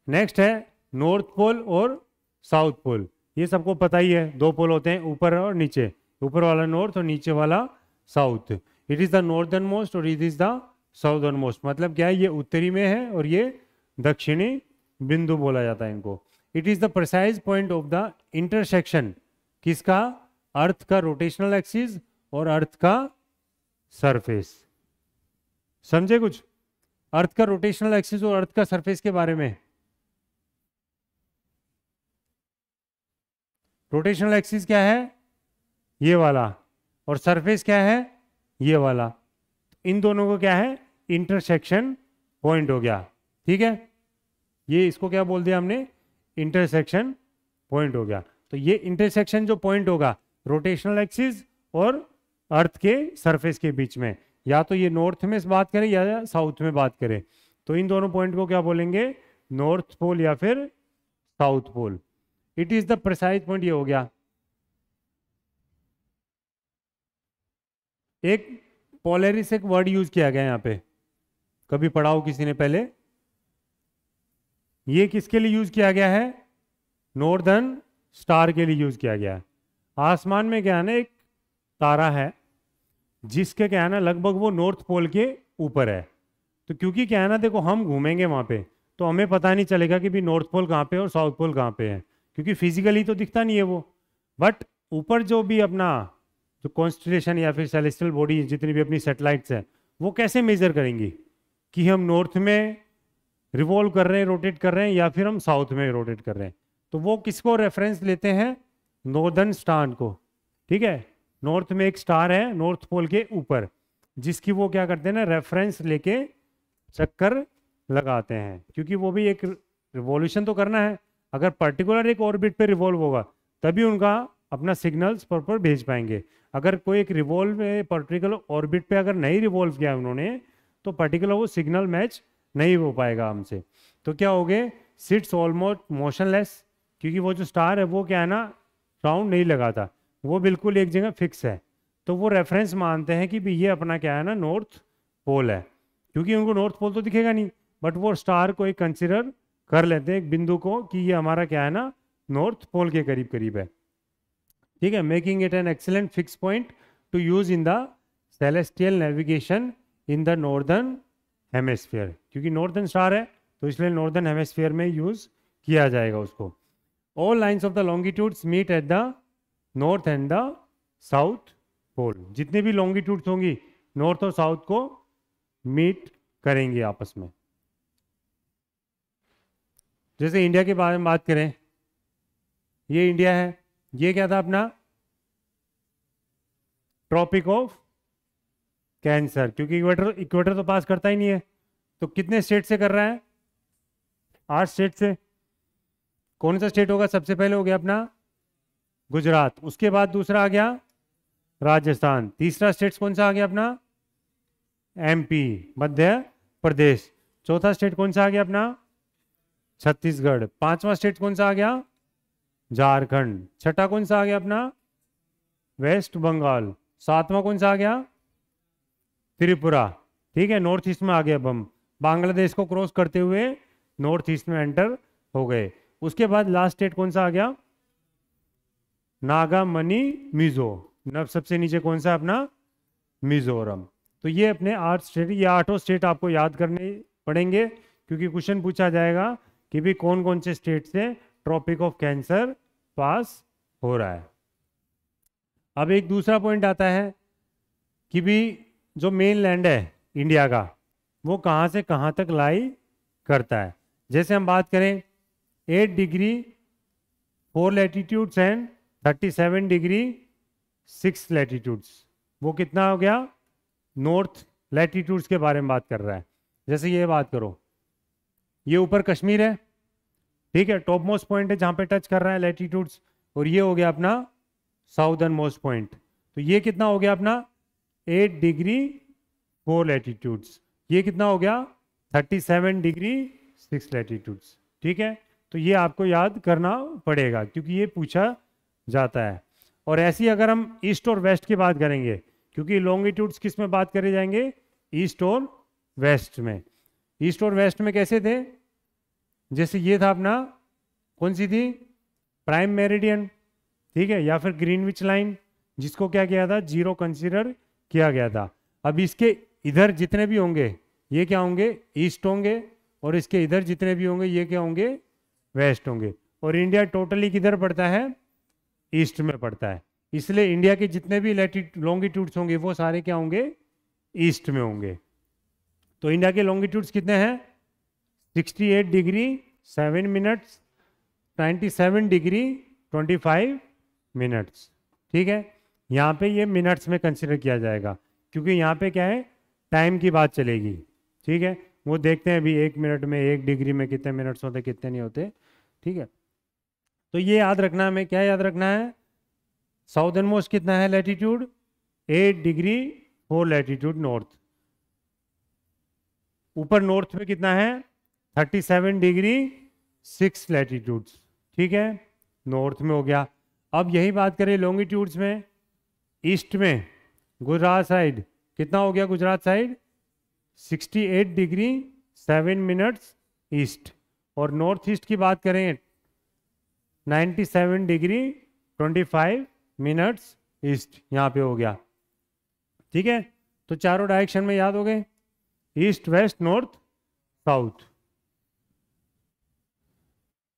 नेक्स्ट है नॉर्थ पोल और साउथ पोल। ये सबको पता ही है, दो पोल होते हैं, ऊपर और नीचे, ऊपर वाला नॉर्थ और नीचे वाला south. It is the northernmost और it is the southernmost, मतलब क्या है, ये उत्तरी में है और ये दक्षिणी बिंदु बोला जाता है इनको। It is the precise point of the intersection, किसका? अर्थ का रोटेशनल एक्सिस और अर्थ का सरफेस। समझे कुछ? अर्थ का रोटेशनल एक्सिस और अर्थ का सरफेस के बारे में। रोटेशनल एक्सिस क्या है? ये वाला। और सरफेस क्या है? ये वाला। इन दोनों को क्या है? इंटरसेक्शन पॉइंट हो गया। ठीक है, ये इसको क्या बोल दिया हमने? इंटरसेक्शन पॉइंट हो गया। तो ये इंटरसेक्शन जो पॉइंट होगा रोटेशनल एक्सिस और अर्थ के सरफेस के बीच में, या तो ये नॉर्थ में बात करें या साउथ में बात करें, तो इन दोनों पॉइंट को क्या बोलेंगे? नॉर्थ पोल या फिर south pole. It is the precise point, ये हो गया। एक पोलरिस एक वर्ड यूज किया गया यहाँ पे, कभी पढ़ा हो किसी ने पहले? ये किसके लिए यूज किया गया है? नॉर्दर्न स्टार के लिए यूज किया गया है। आसमान में क्या है ना, एक तारा है जिसके क्या है ना लगभग वो नॉर्थ पोल के ऊपर है। तो क्योंकि क्या है ना, देखो हम घूमेंगे वहां पे तो हमें पता नहीं चलेगा कि भी नॉर्थ पोल कहाँ पे और साउथ पोल कहाँ पे है, क्योंकि फिजिकली तो दिखता नहीं है वो। बट ऊपर जो भी अपना जो कॉन्स्टलेशन या फिर सेलेस्टियल बॉडी जितनी भी अपनी सैटेलाइट्स हैं, वो कैसे मेजर करेंगी कि हम नॉर्थ में रिवॉल्व कर रहे हैं, रोटेट कर रहे हैं, या फिर हम साउथ में रोटेट कर रहे हैं? तो वो किसको रेफरेंस लेते हैं? नॉर्दर्न स्टार को। ठीक है, नॉर्थ में एक स्टार है नॉर्थ पोल के ऊपर, जिसकी वो क्या करते हैं ना, रेफरेंस लेके चक्कर लगाते हैं, क्योंकि वो भी एक रिवॉल्यूशन तो करना है। अगर पर्टिकुलर एक ऑर्बिट पे रिवॉल्व होगा तभी उनका अपना सिग्नल्स पर भेज पाएंगे। अगर कोई एक रिवॉल्व पर्टिकुलर ऑर्बिट पे अगर नहीं रिवॉल्व किया उन्होंने, तो पर्टिकुलर वो सिग्नल मैच नहीं हो पाएगा हमसे। तो क्या हो गए? सिट्स ऑलमोस्ट मोशनलेस, क्योंकि वो जो स्टार है वो क्या है ना, राउंड नहीं लगाता, वो बिल्कुल एक जगह फिक्स है। तो वो रेफरेंस मानते हैं कि भी ये अपना क्या है ना, नॉर्थ पोल है। क्योंकि उनको नॉर्थ पोल तो दिखेगा नहीं, बट वो स्टार को एक कंसिडर कर लेते हैं, एक बिंदु को, कि ये हमारा क्या है ना, नॉर्थ पोल के करीब करीब है। ठीक है, making it an excellent fix point two use in the celestial navigation in the northern हेमेस्फीयर। क्योंकि नॉर्दर्न स्टार है तो इसलिए नॉर्दर्न हेमेस्फीयर में यूज किया जाएगा उसको। All lines of the longitudes meet at the north and the south pole. जितने भी लॉन्गिट्यूड्स होंगी नॉर्थ और साउथ को मीट करेंगे आपस में। जैसे इंडिया के बारे में बात करें, ये इंडिया है, ये क्या था अपना? ट्रॉपिक ऑफ कैंसर, क्योंकि इक्वेटर तो पास करता ही नहीं है। तो कितने स्टेट से कर रहा है? 8 स्टेट से। कौन सा स्टेट होगा? सबसे पहले हो गया अपना गुजरात, उसके बाद दूसरा आ गया राजस्थान, तीसरा स्टेट कौन सा आ गया अपना? एमपी, मध्य प्रदेश। चौथा स्टेट कौन सा आ गया अपना? छत्तीसगढ़। पांचवा स्टेट कौन सा आ गया? झारखंड। छठा कौन सा आ गया अपना? वेस्ट बंगाल। सातवां कौन सा आ गया? त्रिपुरा। ठीक है, नॉर्थ ईस्ट में आ गए। अब हम बांग्लादेश को क्रॉस करते हुए नॉर्थ ईस्ट में एंटर हो गए। उसके बाद लास्ट स्टेट कौन सा आ गया? नागा मणि मिजो। नब सबसे नीचे कौन सा अपना? मिजोरम। तो ये अपने 8 स्टेट, ये 8 स्टेट आपको याद करने पड़ेंगे, क्योंकि क्वेश्चन पूछा जाएगा कि भी कौन कौन से स्टेट से ट्रॉपिक ऑफ कैंसर पास हो रहा है। अब एक दूसरा पॉइंट आता है कि भी जो मेन लैंड है इंडिया का, वो कहाँ से कहाँ तक लाई करता है। जैसे हम बात करें 8 degree 4 latitudes and 37 degree 6 latitudes, वो कितना हो गया, नॉर्थ लैटिट्यूड्स के बारे में बात कर रहा है। जैसे ये बात करो, ये ऊपर कश्मीर है, ठीक है, टॉप मोस्ट पॉइंट है जहां पे टच कर रहा है लैटिट्यूड्स, और ये हो गया अपना साउदर्न मोस्ट पॉइंट। तो ये कितना हो गया अपना 8 डिग्री 4 लैटिट्यूड्स, ये कितना हो गया 37 डिग्री 6 लैटिट्यूड्स। ठीक है, तो ये आपको याद करना पड़ेगा क्योंकि ये पूछा जाता है। और ऐसी अगर हम ईस्ट और वेस्ट की बात करेंगे, क्योंकि लॉन्गिट्यूड्स किस में बात करे जाएंगे, ईस्ट और वेस्ट में। ईस्ट और वेस्ट में कैसे थे, जैसे ये था अपना, कौन सी थी, प्राइम मेरिडियन, ठीक है, या फिर ग्रीनविच लाइन, जिसको क्या किया था, जीरो कंसीडर किया गया था। अब इसके इधर जितने भी होंगे ये क्या होंगे, ईस्ट होंगे, और इसके इधर जितने भी होंगे ये क्या होंगे, वेस्ट होंगे। और इंडिया टोटली किधर पड़ता है, ईस्ट में पड़ता है, इसलिए इंडिया के जितने भी लॉन्गिट्यूड्स होंगे वो सारे क्या होंगे, ईस्ट में होंगे। तो इंडिया के लॉन्गिट्यूड्स कितने हैं, 68 डिग्री 7 मिनट्स, 97 डिग्री 25 मिनट्स। ठीक है, यहाँ पे ये मिनट्स में कंसिडर किया जाएगा क्योंकि यहाँ पे क्या है, टाइम की बात चलेगी। ठीक है, वो देखते हैं अभी 1 मिनट में 1 डिग्री में कितने मिनट्स होते कितने नहीं होते। ठीक है, तो ये याद रखना, हमें क्या याद रखना है, साउदर्न मोस्ट कितना है लैटिट्यूड, 8 डिग्री 4 लैटिट्यूड नॉर्थ। ऊपर नॉर्थ में कितना है, 37 डिग्री 6 लैटिट्यूड्स। ठीक है, नॉर्थ में हो गया। अब यही बात करें लॉन्गिट्यूड्स में, ईस्ट में गुजरात साइड कितना हो गया, Gujarat side 68 degree 7 minutes east, और नॉर्थ ईस्ट की बात करें 97 डिग्री 25 मिनट्स ईस्ट, यहाँ पे हो गया। ठीक है, तो चारों डायरेक्शन में याद हो गए, east west north south.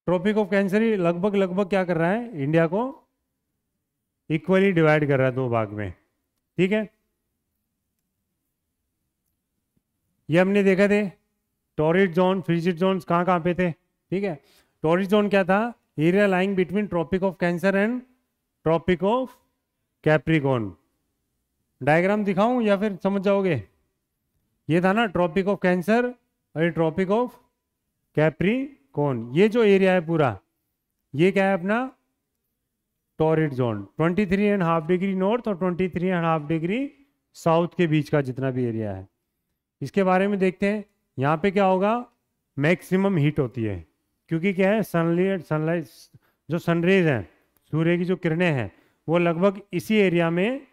Tropic of Cancer ही लगभग क्या कर रहा है, इंडिया को इक्वली डिवाइड कर रहा है 2 भाग में। ठीक है, ये हमने देखा थे टॉरिड जोन, फ्रिजिड जोन कहाँ पे थे। ठीक है, टॉरिड जोन क्या था, area lying between tropic of cancer and tropic of capricorn. Diagram दिखाऊं या फिर समझ जाओगे, ये था ना ट्रॉपिक ऑफ कैंसर और ट्रॉपिक ऑफ कैप्रिकॉर्न। ये जो एरिया है पूरा, ये क्या है अपना टॉरिड जोन, 23.5 डिग्री नॉर्थ और 23.5 डिग्री साउथ के बीच का जितना भी एरिया है। इसके बारे में देखते हैं, यहाँ पे क्या होगा, मैक्सिमम हीट होती है क्योंकि क्या है, सनलाइट जो सनरेज हैं, सूर्य की जो किरणें हैं, वो लगभग इसी एरिया में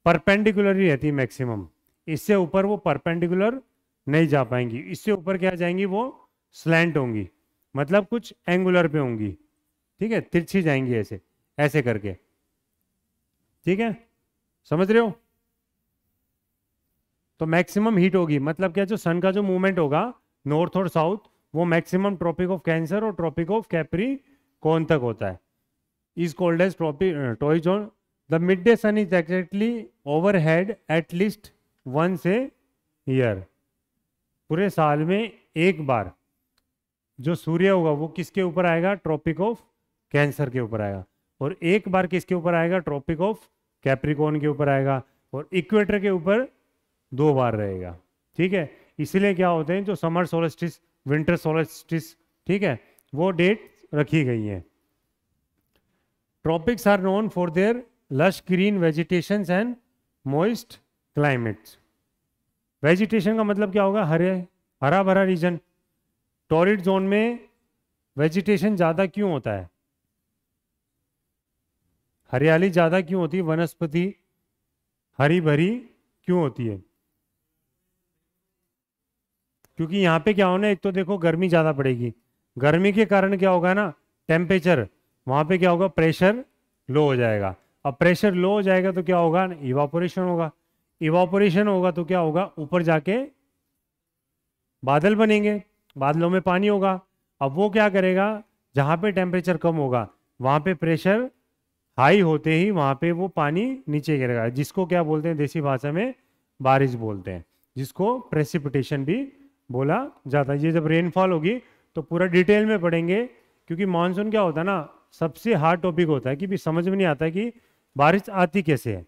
परपेंडिकुलर ही रहती है मैक्सिमम। इससे ऊपर वो परपेंडिकुलर नहीं जा पाएंगी, इससे ऊपर क्या जाएंगी, वो स्लैंट होंगी, मतलब कुछ एंगुलर पे होंगी। ठीक है, तिरछी जाएंगी ऐसे ऐसे करके। ठीक है, समझ रहे हो। तो मैक्सिमम हीट होगी, मतलब क्या, जो सन का जो मूवमेंट होगा नॉर्थ और साउथ, वो मैक्सिमम ट्रॉपिक ऑफ कैंसर और ट्रॉपिक ऑफ कैप्रिकॉर्न तक होता है, is called as torrid zone. The mid day sun is exactly overhead at least once a year. पूरे साल में एक बार जो सूर्य होगा वो किसके ऊपर आएगा, ट्रॉपिक ऑफ कैंसर के ऊपर आएगा, और एक बार किसके ऊपर आएगा, ट्रॉपिक ऑफ कैप्रिकॉर्न के ऊपर आएगा, और इक्वेटर के ऊपर 2 बार रहेगा। ठीक है, इसलिए क्या होते हैं, जो समर सोलस्टिस विंटर सोलस्टिस, ठीक है, वो डेट रखी गई है। Tropics are known for their lush green vegetation and moist climates. Vegetation का मतलब क्या होगा, हरा भरा रीजन। टॉरिड जोन में वेजिटेशन ज़्यादा क्यों होता है, हरियाली ज़्यादा क्यों होती है, वनस्पति हरी भरी क्यों होती है, क्योंकि यहाँ पे क्या होना है, एक तो देखो गर्मी ज़्यादा पड़ेगी, गर्मी के कारण क्या होगा ना, टेम्परेचर वहाँ पे क्या होगा, प्रेशर लो हो जाएगा। अब प्रेशर लो हो जाएगा तो क्या होगा, इवापोरेशन होगा, इवापोरेशन होगा तो क्या होगा, ऊपर जाके बादल बनेंगे, बादलों में पानी होगा। अब वो क्या करेगा, जहाँ पे टेम्परेचर कम होगा वहाँ पे प्रेशर हाई होते ही वहाँ पे वो पानी नीचे गिरेगा, जिसको क्या बोलते हैं देसी भाषा में बारिश बोलते हैं, जिसको प्रेसिपिटेशन भी बोला जाता है। ये जब रेनफॉल होगी तो पूरा डिटेल में पढ़ेंगे, क्योंकि मानसून क्या होता है ना, सबसे हार्ड टॉपिक होता है कि भी समझ में नहीं आता कि बारिश आती कैसे है,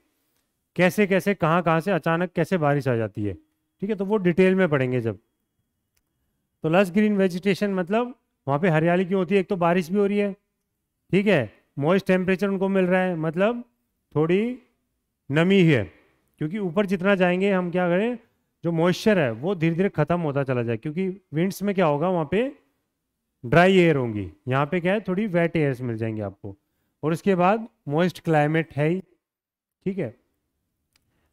कैसे कैसे कहाँ कहाँ से अचानक कैसे बारिश आ जाती है। ठीक है, तो वो डिटेल में पढ़ेंगे जब। तो लस ग्रीन वेजिटेशन मतलब वहाँ पे हरियाली क्यों होती है, एक तो बारिश भी हो रही है, ठीक है, मॉइस्ट टेम्परेचर उनको मिल रहा है, मतलब थोड़ी नमी है, क्योंकि ऊपर जितना जाएंगे हम क्या करें, जो मॉइस्चर है वो धीरे धीरे खत्म होता चला जाए, क्योंकि विंड्स में क्या होगा, वहाँ पे ड्राई एयर होंगी, यहाँ पे क्या है थोड़ी वेट एयर्स मिल जाएंगे आपको। और उसके बाद मॉइस्ट क्लाइमेट है ही, ठीक है।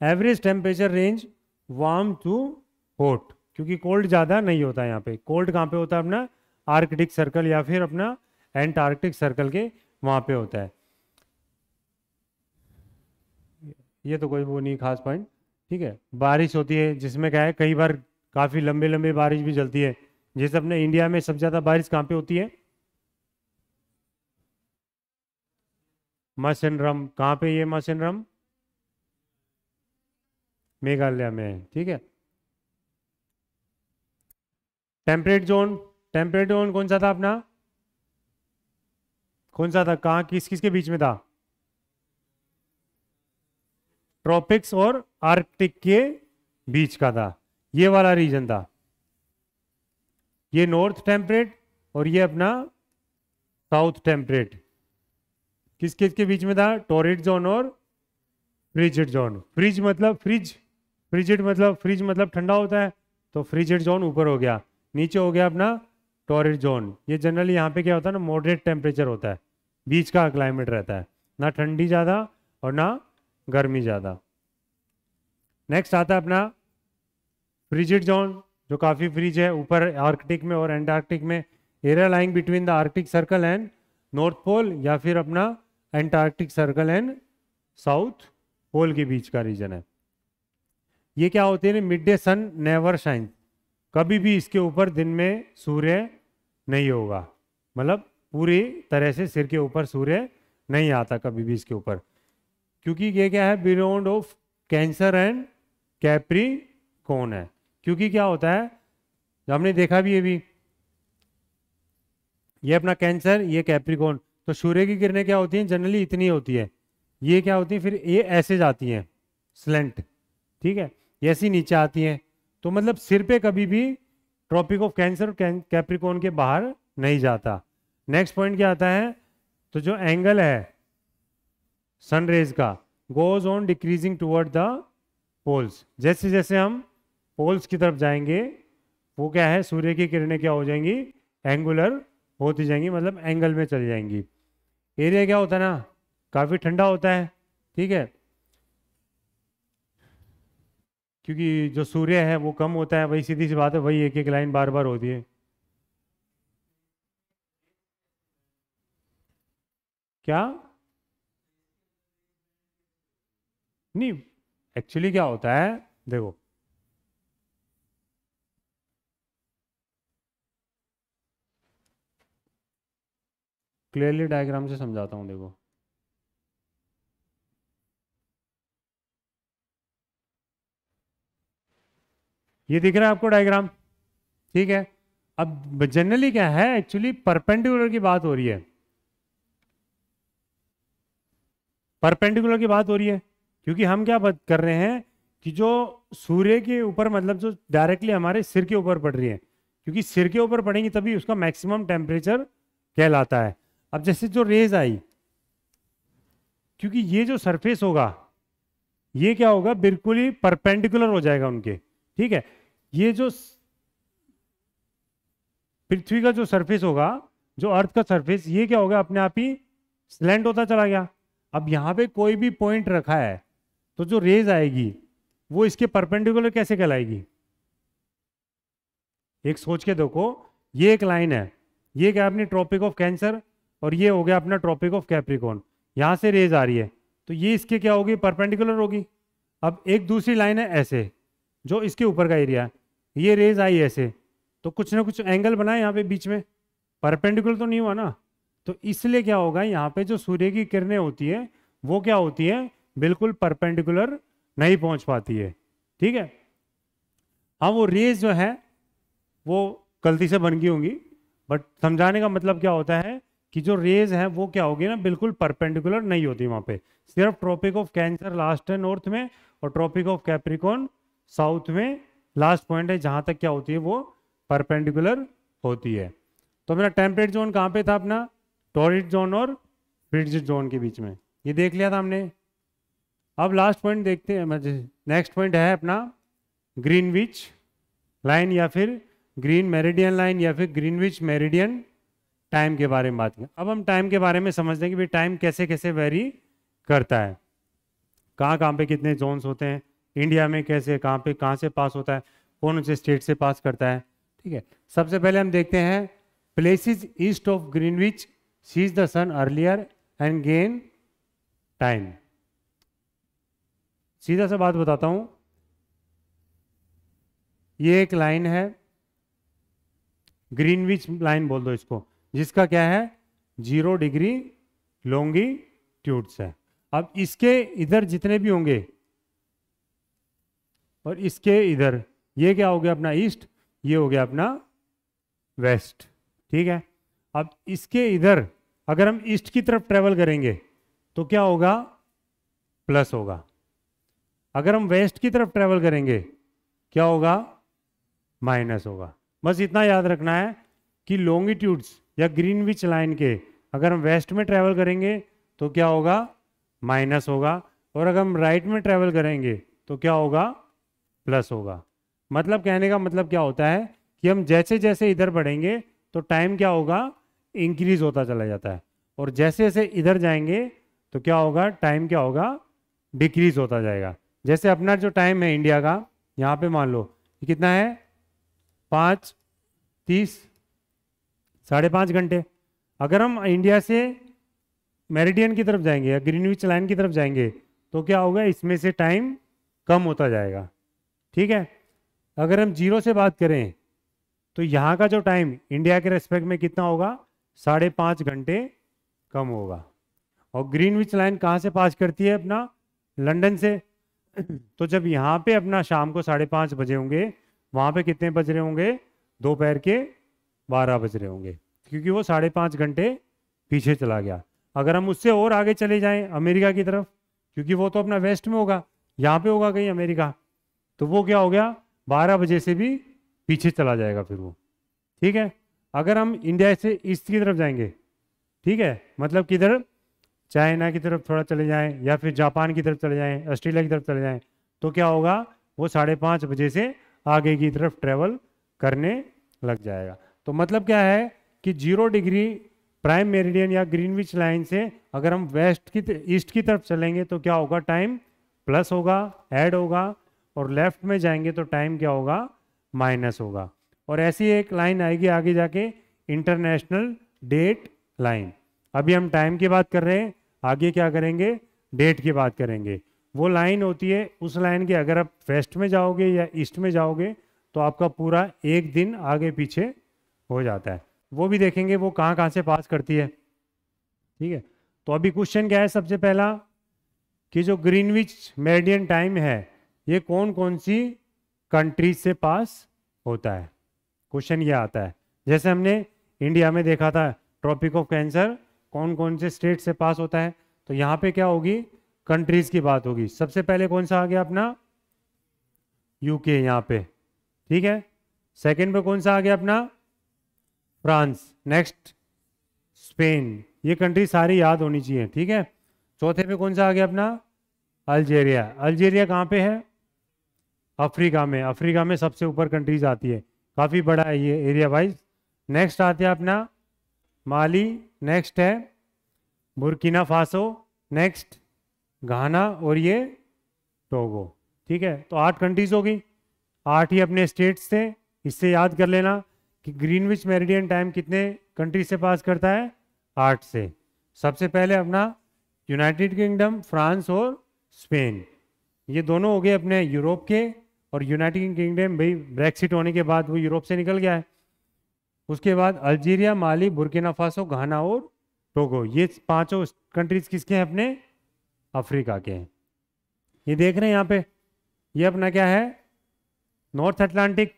Average temperature range warm to hot, क्योंकि कोल्ड ज़्यादा नहीं होता है यहाँ पे। कोल्ड कहाँ पे होता है, अपना आर्कटिक सर्कल या फिर अपना एंटार्कटिक सर्कल के वहाँ पे होता है। ये तो कोई वो नहीं खास पॉइंट, ठीक है। बारिश होती है जिसमें क्या है, कई बार काफ़ी लंबे लंबे बारिश भी चलती है। जैसे अपने इंडिया में सबसे ज़्यादा बारिश कहाँ पे होती है, मौसिनराम। कहाँ पे ये मौसिनराम, मेघालय में है, ठीक है। टेम्परेट जोन, टेम्परेट जोन कौन सा था अपना, कौन सा था, कहाँ किस किस के बीच में था, ट्रॉपिक्स और आर्कटिक के बीच का था, ये वाला रीजन था। ये नॉर्थ टेम्परेट और ये अपना साउथ टेम्परेट, किस किस के बीच में था, टॉरिड जोन और फ्रिजिड जोन। फ्रिज मतलब फ्रिज मतलब ठंडा होता है, तो फ्रिजिड जोन ऊपर हो गया, नीचे हो गया अपना टॉरिड जोन। ये जनरली यहाँ पे क्या होता है ना, मॉडरेट टेम्परेचर होता है, बीच का क्लाइमेट रहता है, ना ठंडी ज़्यादा और ना गर्मी ज़्यादा। नेक्स्ट आता है अपना फ्रिजिड जोन, जो काफ़ी फ्रिज है, ऊपर आर्कटिक में और एंटार्कटिक में, area lying between the Arctic circle and north pole, या फिर अपना Antarctic circle and south pole के बीच का रीजन है। ये क्या होते हैं, mid day sun never shine, कभी भी इसके ऊपर दिन में सूर्य नहीं होगा, मतलब पूरी तरह से सिर के ऊपर सूर्य नहीं आता कभी भी इसके ऊपर, क्योंकि ये क्या है, beyond of cancer and Capricorn है। क्योंकि क्या होता है, हमने देखा भी ये अपना कैंसर, ये कैप्रिकॉर्न, तो सूर्य की किरणें क्या होती हैं, जनरली इतनी होती है, ये क्या होती है, फिर ये ऐसे जाती हैं स्लेंट, ठीक है, ये ऐसी नीचे आती हैं, तो मतलब सिर पे कभी भी ट्रॉपिक ऑफ कैंसर कैप्रिकॉर्न के बाहर नहीं जाता। नेक्स्ट पॉइंट क्या आता है, तो जो एंगल है सन रेज का goes on decreasing toward the poles, जैसे जैसे हम पोल्स की तरफ जाएंगे वो क्या है, सूर्य की किरणें क्या हो जाएंगी, एंगुलर होती जाएंगी, मतलब एंगल में चली जाएंगी। एरिया क्या होता है ना, काफ़ी ठंडा होता है, ठीक है, क्योंकि जो सूर्य है वो कम होता है, वही सीधी सी बात है, वही एक एक लाइन बार बार होती है। क्या नहीं, एक्चुअली क्या होता है, देखो क्लियरली डायग्राम से समझाता हूँ, देखो ये दिख रहा है आपको डायग्राम, ठीक है। अब जनरली क्या है, एक्चुअली परपेंडिकुलर की बात हो रही है, परपेंडिकुलर की बात हो रही है, क्योंकि हम क्या बात कर रहे हैं कि जो सूर्य के ऊपर, मतलब जो डायरेक्टली हमारे सिर के ऊपर पड़ रही है, क्योंकि सिर के ऊपर पड़ेंगी तभी उसका मैक्सिमम टेम्परेचर कहलाता है। अब जैसे जो रेज आई, क्योंकि ये जो सरफेस होगा ये क्या होगा, बिल्कुल ही परपेंडिकुलर हो जाएगा उनके, ठीक है। ये जो पृथ्वी का जो सरफेस होगा, जो अर्थ का सरफेस, ये क्या होगा, अपने आप ही स्लैंट होता चला गया। अब यहाँ पे कोई भी पॉइंट रखा है तो जो रेज आएगी वो इसके परपेंडिकुलर कैसे कहलाएगी, एक सोच के देखो, ये एक लाइन है, ये क्या अपनी ट्रॉपिक ऑफ कैंसर, और ये हो गया अपना ट्रॉपिक ऑफ कैप्रिकॉर्न, यहाँ से रेज आ रही है तो ये इसके क्या होगी, परपेंडिकुलर होगी। अब एक दूसरी लाइन है ऐसे, जो इसके ऊपर का एरिया, ये रेज आई ऐसे, तो कुछ ना कुछ एंगल बना है यहाँ पे बीच में, परपेंडिकुलर तो नहीं हुआ ना, तो इसलिए क्या होगा, यहाँ पे जो सूर्य की किरणें होती है वो क्या होती है, बिल्कुल परपेंडिकुलर नहीं पहुंच पाती है, ठीक है। हाँ वो रेज जो है वो गलती से बन गई होंगी, बट समझाने का मतलब क्या होता है कि जो रेज हैं वो क्या होगी ना, बिल्कुल परपेंडिकुलर नहीं होती वहाँ पे। सिर्फ ट्रॉपिक ऑफ कैंसर लास्ट है नॉर्थ में, और ट्रॉपिक ऑफ कैप्रिकॉर्न साउथ में लास्ट पॉइंट है, जहाँ तक क्या होती है वो परपेंडिकुलर होती है। तो अपना टेम्परेट जोन कहाँ पे था अपना, टॉरिड जोन और फ्रिज जोन के बीच में, ये देख लिया था हमने। अब लास्ट पॉइंट देखते हैं, नेक्स्ट पॉइंट है अपना ग्रीनविच लाइन या फिर ग्रीन मेरिडियन लाइन या फिर ग्रीनविच मेरिडियन टाइम के बारे में बात करें। अब हम टाइम के बारे में समझते हैं कि भाई टाइम कैसे कैसे वेरी करता है, कहाँ कहाँ पे कितने जोन्स होते हैं, इंडिया में कैसे कहाँ पे कहाँ से पास होता है, कौन से स्टेट से पास करता है। ठीक है, सबसे पहले हम देखते हैं places east of Greenwich sees the sun earlier and gain time. सीधा सा बात बताता हूं, ये एक लाइन है, ग्रीनविच लाइन बोल दो इसको, जिसका क्या है 0 डिग्री लॉन्गिट्यूड्स है। अब इसके इधर जितने भी होंगे और इसके इधर, ये क्या हो गया अपना ईस्ट, ये हो गया अपना वेस्ट। ठीक है, अब इसके इधर अगर हम ईस्ट की तरफ ट्रेवल करेंगे तो क्या होगा, प्लस होगा। अगर हम वेस्ट की तरफ ट्रेवल करेंगे क्या होगा, माइनस होगा। बस इतना याद रखना है कि लॉन्गिट्यूड्स या ग्रीनविच लाइन के अगर हम वेस्ट में ट्रेवल करेंगे तो क्या होगा, माइनस होगा, और अगर हम राइट में ट्रेवल करेंगे तो क्या होगा, प्लस होगा। मतलब कहने का मतलब क्या होता है कि हम जैसे जैसे इधर बढ़ेंगे तो टाइम क्या होगा, इंक्रीज होता चला जाता है, और जैसे जैसे इधर जाएंगे तो क्या होगा, टाइम क्या होगा, डिक्रीज होता जाएगा। जैसे अपना जो टाइम है इंडिया का, यहाँ पे मान लो ये कितना है 5:30, 5.5 घंटे। अगर हम इंडिया से मेरिडियन की तरफ जाएंगे या ग्रीनविच लाइन की तरफ जाएंगे तो क्या होगा, इसमें से टाइम कम होता जाएगा। ठीक है, अगर हम 0 से बात करें तो यहाँ का जो टाइम इंडिया के रेस्पेक्ट में कितना होगा, 5.5 घंटे कम होगा। और ग्रीनविच लाइन कहाँ से पास करती है, अपना लंदन से। तो जब यहाँ पे अपना शाम को 5:30 बजे होंगे, वहाँ पे कितने बज रहे होंगे, दोपहर के 12 बज रहे होंगे, क्योंकि वो 5.5 घंटे पीछे चला गया। अगर हम उससे और आगे चले जाएं अमेरिका की तरफ, क्योंकि वो तो अपना वेस्ट में होगा, यहाँ पे होगा कहीं अमेरिका, तो वो क्या हो गया, 12 बजे से भी पीछे चला जाएगा फिर वो। ठीक है, अगर हम इंडिया से ईस्ट की तरफ जाएंगे, ठीक है, मतलब किधर, चाइना की तरफ थोड़ा चले जाएं या फिर जापान की तरफ चले जाएं, ऑस्ट्रेलिया की तरफ चले जाएं, तो क्या होगा, वो 5:30 बजे से आगे की तरफ ट्रेवल करने लग जाएगा। तो मतलब क्या है कि 0 डिग्री प्राइम मेरिडियन या ग्रीनविच लाइन से अगर हम वेस्ट की ईस्ट की तरफ चलेंगे तो क्या होगा, टाइम प्लस होगा, ऐड होगा, और लेफ्ट में जाएंगे तो टाइम क्या होगा, माइनस होगा। और ऐसी एक लाइन आएगी आगे जाके, इंटरनेशनल डेट लाइन। अभी हम टाइम की बात कर रहे हैं, आगे क्या करेंगे, डेट की बात करेंगे। वो लाइन होती है, उस लाइन के अगर आप वेस्ट में जाओगे या ईस्ट में जाओगे तो आपका पूरा एक दिन आगे पीछे हो जाता है। वो भी देखेंगे वो कहाँ कहाँ से पास करती है। ठीक है, तो अभी क्वेश्चन क्या है, सबसे पहला कि जो ग्रीनविच मेरिडियन टाइम है ये कौन कौन सी कंट्रीज से पास होता है। क्वेश्चन ये आता है, जैसे हमने इंडिया में देखा था ट्रॉपिक ऑफ कैंसर कौन कौन से स्टेट से पास होता है, तो यहाँ पे क्या होगी, कंट्रीज की बात होगी। सबसे पहले कौन सा आ गया अपना, यूके यहाँ पे। ठीक है, सेकंड पे कौन सा आ गया अपना, फ्रांस। Next Spain. ये कंट्री सारी याद होनी चाहिए। ठीक है, चौथे पे कौन सा आ गया अपना, अल्जीरिया। अल्जीरिया कहाँ पे है, अफ्रीका में। अफ्रीका में सबसे ऊपर कंट्रीज आती है, काफ़ी बड़ा है ये एरिया वाइज। नेक्स्ट आते हैं अपना माली, नेक्स्ट है बुर्किना फासो, नेक्स्ट घाना, और ये टोगो। ठीक है, तो 8 कंट्रीज हो गई, 8 ही अपने स्टेट्स थे। इससे याद कर लेना कि ग्रीनविच मेरिडियन टाइम कितने कंट्रीज से पास करता है, 8 से। सबसे पहले अपना यूनाइटेड किंगडम, फ्रांस और स्पेन, ये दोनों हो गए अपने यूरोप के। और यूनाइटेड किंगडम भाई ब्रेक्सिट होने के बाद वो यूरोप से निकल गया है। उसके बाद अल्जीरिया, माली, बुर्किना फासो, घाना और टोगो, ये 5 कंट्रीज किसके हैं, अपने अफ्रीका के हैं। ये देख रहे हैं यहाँ पे, ये अपना क्या है, नॉर्थ अटलांटिक,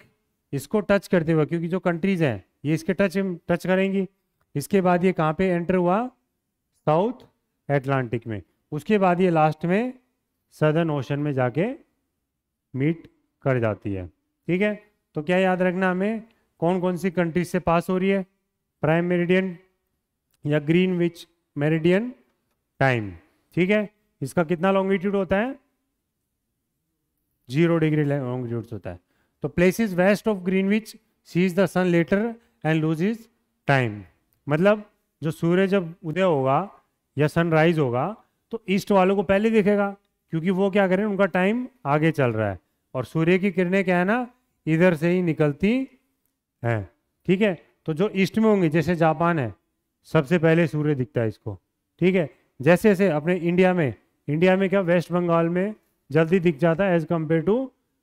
इसको टच करते हुए, क्योंकि जो कंट्रीज हैं ये इसके टच करेंगी। इसके बाद ये कहाँ पे एंटर हुआ, साउथ एटलांटिक में। उसके बाद ये लास्ट में सदर्न ओशन में जाके मीट कर जाती है। ठीक है, तो क्या याद रखना हमें, कौन कौन सी कंट्रीज से पास हो रही है, प्राइम मेरिडियन या ग्रीनविच मेरिडियन टाइम। ठीक है, इसका कितना लॉन्गिट्यूड होता है, 0 डिग्री लॉन्गिट्यूड होता है। तो places west of Greenwich sees the sun later and loses time. मतलब जो सूर्य जब उदय होगा या सनराइज होगा तो ईस्ट वालों को पहले दिखेगा, क्योंकि वो क्या करें, उनका टाइम आगे चल रहा है और सूर्य की किरणें क्या है ना, इधर से ही निकलती है। ठीक है, तो जो ईस्ट में होंगे, जैसे जापान है, सबसे पहले सूर्य दिखता है इसको। ठीक है, जैसे जैसे अपने इंडिया में क्या, वेस्ट बंगाल में जल्दी दिख जाता है एज कम्पेयर टू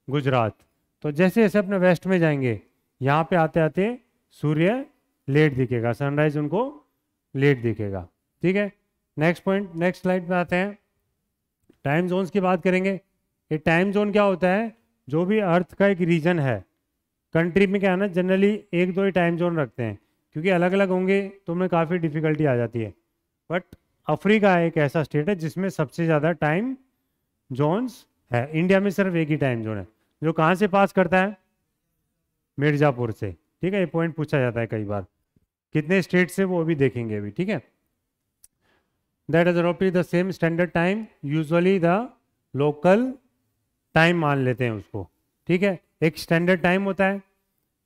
गुजरात। तो जैसे जैसे अपने वेस्ट में जाएंगे, यहाँ पे आते आते सूर्य लेट दिखेगा, सनराइज उनको लेट दिखेगा। ठीक है, नेक्स्ट पॉइंट, नेक्स्ट स्लाइड पे आते हैं। टाइम जोन्स की बात करेंगे। ये टाइम जोन क्या होता है, जो भी अर्थ का एक रीजन है, कंट्री में क्या है ना, जनरली 1-2 ही टाइम जोन रखते हैं, क्योंकि अलग अलग होंगे तो उनमें काफ़ी डिफिकल्टी आ जाती है। बट अफ्रीका एक ऐसा स्टेट है जिसमें सबसे ज़्यादा टाइम जोन्स है। इंडिया में सिर्फ एक ही टाइम जोन है, जो कहाँ से पास करता है, मिर्ज़ापुर से। ठीक है, ये पॉइंट पूछा जाता है कई बार, कितने स्टेट से वो भी देखेंगे अभी। ठीक है, that is roughly the same standard time, usually the local time मान लेते हैं उसको। ठीक है, एक स्टैंडर्ड टाइम होता है,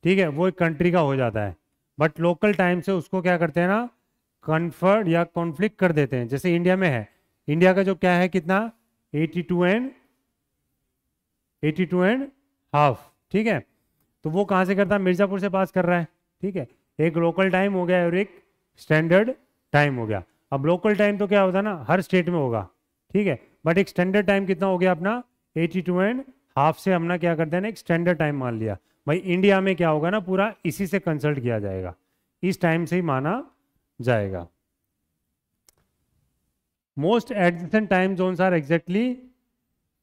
ठीक है, वो एक कंट्री का हो जाता है, बट लोकल टाइम से उसको क्या करते हैं ना, कन्फर्ट या कॉन्फ्लिक्ट कर देते हैं। जैसे इंडिया में है, इंडिया का जो क्या है, कितना 82 एंड हाफ। ठीक है, तो वो कहाँ से करता है, मिर्ज़ापुर से पास कर रहा है। ठीक है, एक लोकल टाइम हो गया और एक स्टैंडर्ड टाइम हो गया। अब लोकल टाइम तो क्या होता है ना, हर स्टेट में होगा। ठीक है, बट एक स्टैंडर्ड टाइम कितना हो गया अपना, 82 एंड हाफ से हमने क्या करते हैं ना, एक स्टैंडर्ड टाइम मान लिया। भाई इंडिया में क्या होगा ना, पूरा इसी से कंसल्ट किया जाएगा, इस टाइम से ही माना जाएगा। Most adjacent time zones are exactly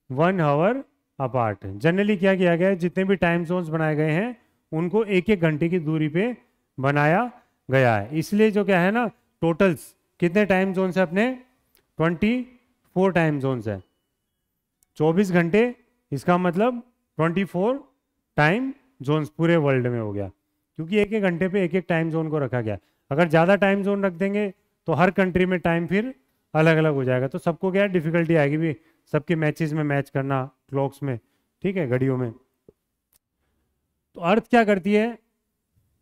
1 hour apart. Generally क्या किया गया है, जितने भी टाइम जोन्स बनाए गए हैं उनको 1-1 घंटे की दूरी पे बनाया गया है। इसलिए जो क्या है ना, टोटल्स कितने टाइम जोन्स है अपने, 24 टाइम जोन्स है। 24 घंटे, इसका मतलब 24 टाइम जोन्स पूरे वर्ल्ड में हो गया, क्योंकि 1-1 घंटे पे 1-1 टाइम जोन को रखा गया। अगर ज़्यादा टाइम जोन रख देंगे तो हर कंट्री में टाइम फिर अलग अलग हो जाएगा, तो सबको क्या डिफिकल्टी आएगी भी, सबके मैचेस में मैच करना, क्लॉक्स में। ठीक है, घड़ियों में। तो अर्थ क्या करती है,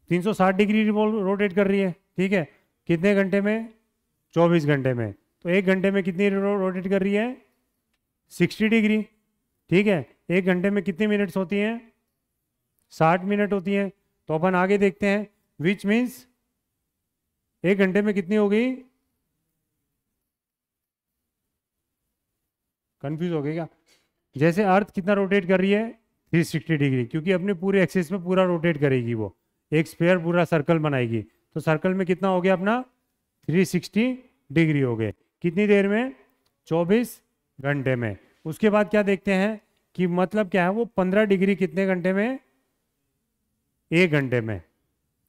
360 डिग्री रोटेट कर रही है। ठीक है, कितने घंटे में, 24 घंटे में। तो 1 घंटे में कितनी रोटेट कर रही है, 60 डिग्री। ठीक है, 1 घंटे में कितनी मिनट्स होती हैं, 60 मिनट होती हैं। तो अपन आगे देखते हैं, विच मीन्स 1 घंटे में कितनी हो गई, कंफ्यूज हो गई क्या? जैसे अर्थ कितना रोटेट कर रही है, 360 डिग्री, क्योंकि अपने पूरे एक्सिस में पूरा रोटेट करेगी, वो एक स्फीयर पूरा सर्कल बनाएगी। तो सर्कल में कितना हो गया अपना, 360 डिग्री हो गए। कितनी देर में, 24 घंटे में। उसके बाद क्या देखते हैं कि मतलब क्या है, वो 15 डिग्री कितने घंटे में, 1 घंटे में।